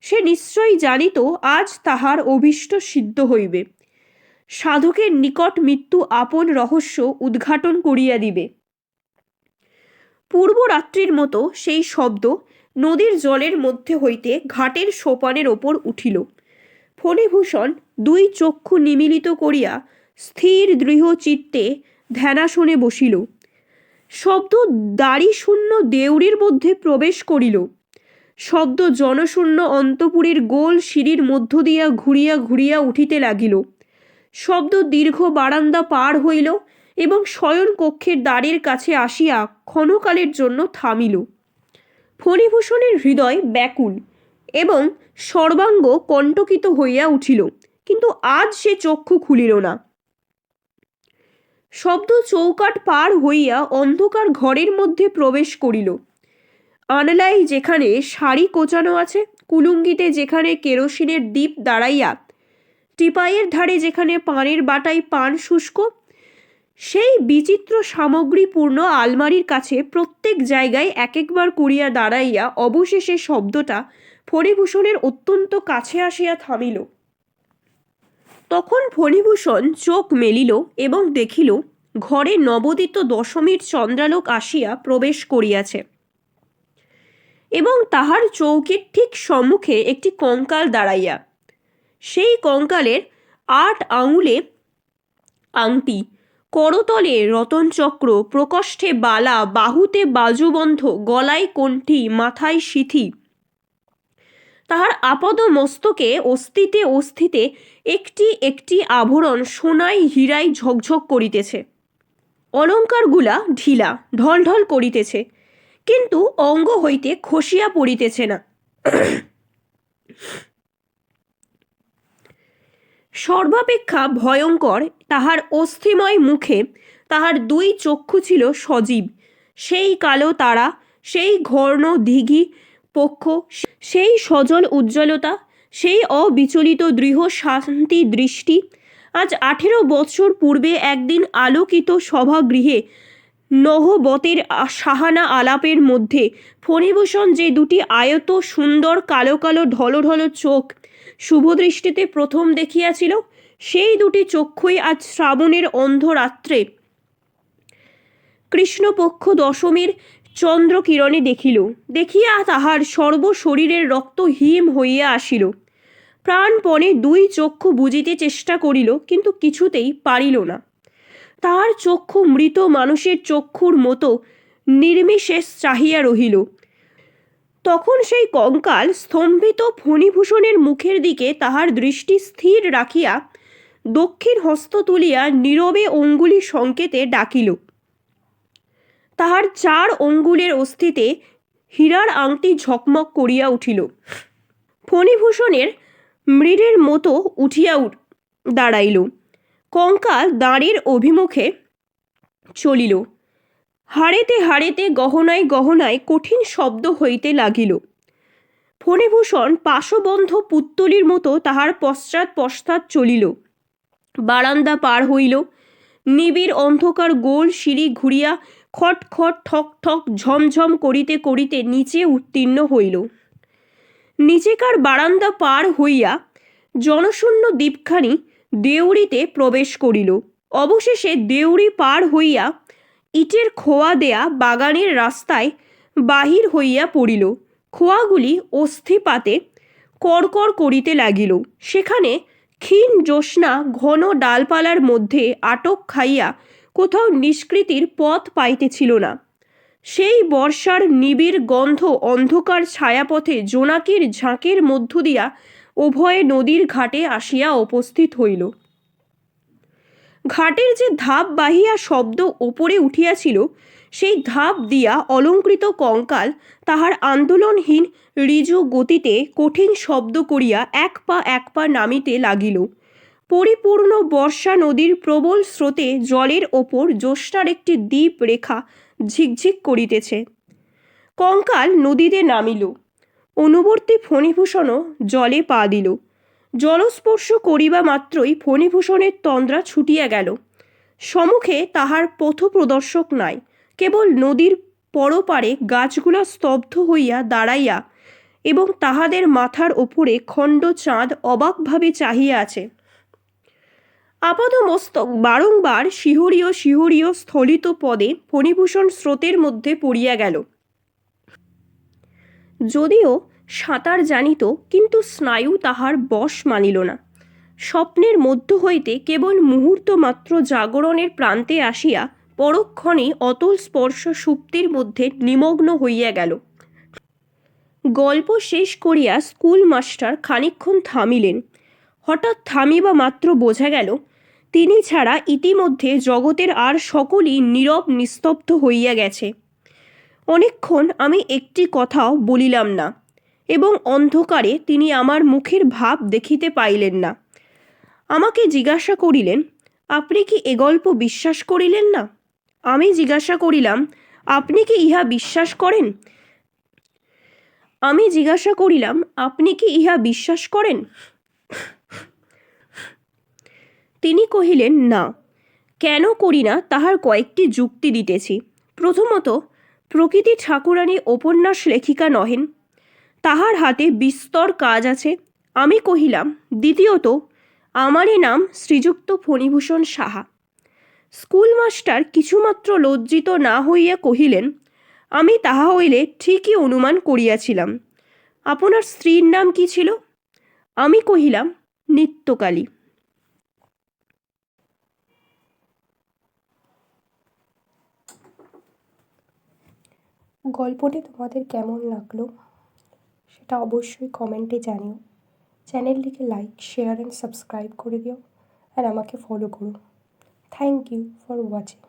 সে নিশ্চয়ই জানিত আজ তাহার অভীষ্ট সিদ্ধ হইবে। সাধকের নিকট মৃত্যু আপন রহস্য উদ্ঘাটন করিয়া দিবে। পূর্ব রাত্রির মতো সেই শব্দ নদীর জলের মধ্যে হইতে ঘাটের সোপানের ওপর উঠিল। ফণিভূষণ 2 চক্ষু নিমীলিত করিয়া স্থির দৃঢ় চিত্তে ধ্যানাসনে বসিল। শব্দ দাড়ি শূন্য দেউড়ির মধ্যে প্রবেশ করিল। শব্দ জনশূন্য অন্তপুরীর গোল সিঁড়ির মধ্য দিয়া ঘুরিয়া ঘুরিয়া উঠিতে লাগিল। শব্দ দীর্ঘ বারান্দা পার হইল এবং শয়ন কক্ষের দ্বারের কাছে আসিয়া ক্ষণকালের জন্য থামিল। ফণিভূষণের হৃদয় ব্যাকুল এবং সর্বাঙ্গ কণ্টকিত হইয়া উঠিল, কিন্তু আজ সে চক্ষু খুলিল না। শব্দ চৌকাঠ পার হইয়া অন্ধকার ঘরের মধ্যে প্রবেশ করিল। আনলাই যেখানে শাড়ি কোচানো আছে, কুলুঙ্গিতে যেখানে কেরোসিনের দ্বীপ দাঁড়াইয়া, টিপাইয়ের ধারে যেখানে পানের বাটায় পান শুষ্ক, সেই বিচিত্র সামগ্রীপূর্ণ আলমারির কাছে প্রত্যেক জায়গায় এক একবার করিয়া দাঁড়াইয়া অবশেষে শব্দটা ফণিভূষণের অত্যন্ত কাছে আসিয়া থামিল। তখন ফণিভূষণ চোখ মেলিল এবং দেখিল ঘরে নবোদিত দশমীর চন্দ্রালোক আসিয়া প্রবেশ করিয়াছে এবং তাহার চৌকির ঠিক সম্মুখে একটি কঙ্কাল দাঁড়াইয়া। সেই কঙ্কালের 8 আঙুলে আংটি, করতলে রতনচক্র, প্রকোষ্ঠে বালা, বাহুতে বাজুবন্ধ, গলায় কণ্ঠি, মাথায় সিথি। তাহার আপাদ মস্তকে অস্থিতে অস্থিতে একটি একটি আভরণ সোনায় হীরায় ঝকঝক করিতেছে। অলঙ্কারগুলা ঢিলা ঢলঢল করিতেছে, কিন্তু অঙ্গ হইতে খসিয়া পড়িতেছে না। সর্বাপেক্ষা ভয়ঙ্কর তাহার অস্থিময় মুখে তাহার 2 চক্ষু ছিল সজীব। সেই কালো তারা, সেই ঘর্ণ দিঘি পক্ষ, সেই সজল উজ্জ্বলতা, সেই অবিচলিত দৃঢ় শান্তি দৃষ্টি। আজ 18 বৎসর পূর্বে একদিন আলোকিত সভাগৃহে নহবতের সাহানা আলাপের মধ্যে ফণিভূষণ যে 2টি আয়ত সুন্দর কালো কালো ঢলো ঢলো চোখ শুভদৃষ্টিতে প্রথম দেখিয়াছিল, সেই দুটি চক্ষুই আজ শ্রাবণের অন্ধরাত্রে কৃষ্ণপক্ষ দশমীর চন্দ্রকিরণে দেখিয়া তাহার সর্বশরীরের রক্ত হিম হইয়া আসিল। প্রাণপণে দুই চক্ষু বুজিতে চেষ্টা করিল, কিন্তু কিছুতেই পারিল না। তাহার চক্ষু মৃত মানুষের চক্ষুর মতো নির্বিশেষ চাহিয়া রহিল। তখন সেই কঙ্কাল স্তম্ভিত ফণিভূষণের মুখের দিকে তাহার দৃষ্টি স্থির রাখিয়া দক্ষিণ হস্ত তুলিয়া নীরবে অঙ্গুলি সংকেতে ডাকিল। তাহার 4 অঙ্গুলের অস্থিতে হীরার আংটি ঝকমক করিয়া উঠিল। ফণিভূষণের মৃড়ের মতো উঠিয়া দাঁড়াইল। কঙ্কাল দাঁড়ের অভিমুখে চলিল। হাড়েতে হাড়েতে গহনায় গহনায় কঠিন শব্দ হইতে লাগিল। ফণিভূষণ পাশবন্ধ পুত্তলির মতো তাহার পশ্চাৎ পশ্চাৎ চলিল। বারান্দা পার হইল। নিবিড় অন্ধকার গোল সিঁড়ি ঘুরিয়া খট খট ঠক ঠক ঝমঝম করিতে করিতে নিচে উত্তীর্ণ হইল। নিচেকার বারান্দা পার হইয়া জনশূন্য দ্বীপখানি দেউড়িতে প্রবেশ করিল। অবশেষে দেউড়ি পার হইয়া ইটের খোয়া দেয়া বাগানের রাস্তায় বাহির হইয়া পড়িল। খোয়াগুলি অস্থিপাতে কড়কড় করিতে লাগিল। সেখানে ক্ষীণ জ্যোৎস্না ঘন ডালপালার মধ্যে আটক খাইয়া কোথাও নিষ্কৃতির পথ পাইতেছিল না। সেই বর্ষার নিবিড় গন্ধ অন্ধকার ছায়াপথে জোনাকির ঝাঁকের মধ্য দিয়া উভয়ে নদীর ঘাটে আসিয়া উপস্থিত হইল। ঘাটের যে ধাপ বাহিয়া শব্দ ওপরে উঠিয়াছিল, সেই ধাপ দিয়া অলঙ্কৃত কঙ্কাল তাহার আন্দোলনহীন ঋজু গতিতে কঠিন শব্দ করিয়া এক পা নামিতে লাগিল। পরিপূর্ণ বর্ষা নদীর প্রবল স্রোতে জলের ওপর জ্যোৎস্নার একটি দ্বীপ রেখা ঝিকঝিক করিতেছে। কঙ্কাল নদীতে নামিল। অনুবর্তী ফণিভূষণও জলে পা দিল। জলস্পর্শ করিবা মাত্রই ফণিভূষণের তন্দ্রা ছুটিয়া গেল। সম্মুখে তাহার পথপ্রদর্শক নাই, কেবল নদীর পরপারে গাছগুলা স্তব্ধ হইয়া দাঁড়াইয়া এবং তাহাদের মাথার ওপরে খণ্ড চাঁদ অবাকভাবে চাহিয়া আছে। আপাদমস্তক বারংবার শিহরিয় শিহরিয় স্থলিত পদে ফণিভূষণ স্রোতের মধ্যে পড়িয়া গেল। যদিও সাঁতার জানিত, কিন্তু স্নায়ু তাহার বশ মানিল না। স্বপ্নের মধ্য হইতে কেবল মুহূর্ত মাত্র জাগরণের প্রান্তে আসিয়া পরক্ষণেই অতল স্পর্শ সুপ্তির মধ্যে নিমগ্ন হইয়া গেল। গল্প শেষ করিয়া স্কুল মাস্টার খানিকক্ষণ থামিলেন। হঠাৎ থামিবা মাত্র বোঝা গেল তিনি ছাড়া ইতিমধ্যে জগতের আর সকলই নীরব নিস্তব্ধ হইয়া গেছে। অনেকক্ষণ আমি একটি কথাও বলিলাম না, এবং অন্ধকারে তিনি আমার মুখের ভাব দেখিতে পাইলেন না। আমাকে জিজ্ঞাসা করিলেন, আপনি কি এ গল্প বিশ্বাস করিলেন না? আমি জিজ্ঞাসা করিলাম, আপনি কি ইহা বিশ্বাস করেন? আপনি কি ইহা বিশ্বাস করেন? তিনি কহিলেন, না। কেন করি না তাহার কয়েকটি যুক্তি দিতেছি। প্রথমত, প্রকৃতি ঠাকুরানী উপন্যাস লেখিকা নহেন, তাহার হাতে বিস্তর কাজ আছে। আমি কহিলাম, দ্বিতীয়ত, আমারই নাম শ্রীযুক্ত ফণিভূষণ সাহা। স্কুলমাস্টার কিছুমাত্র লজ্জিত না হইয়া কহিলেন, আমি তাহা হইলে ঠিকই অনুমান করিয়াছিলাম। আপনার স্ত্রীর নাম কি ছিল? আমি কহিলাম, নিত্যকালী। গল্পটি তোমাদের কেমন লাগলো সেটা অবশ্যই কমেন্টে জানিও। চ্যানেলটিকে লাইক, শেয়ার অ্যান্ড সাবস্ক্রাইব করে দিও, আর আমাকে ফলো করো। Thank you for watching.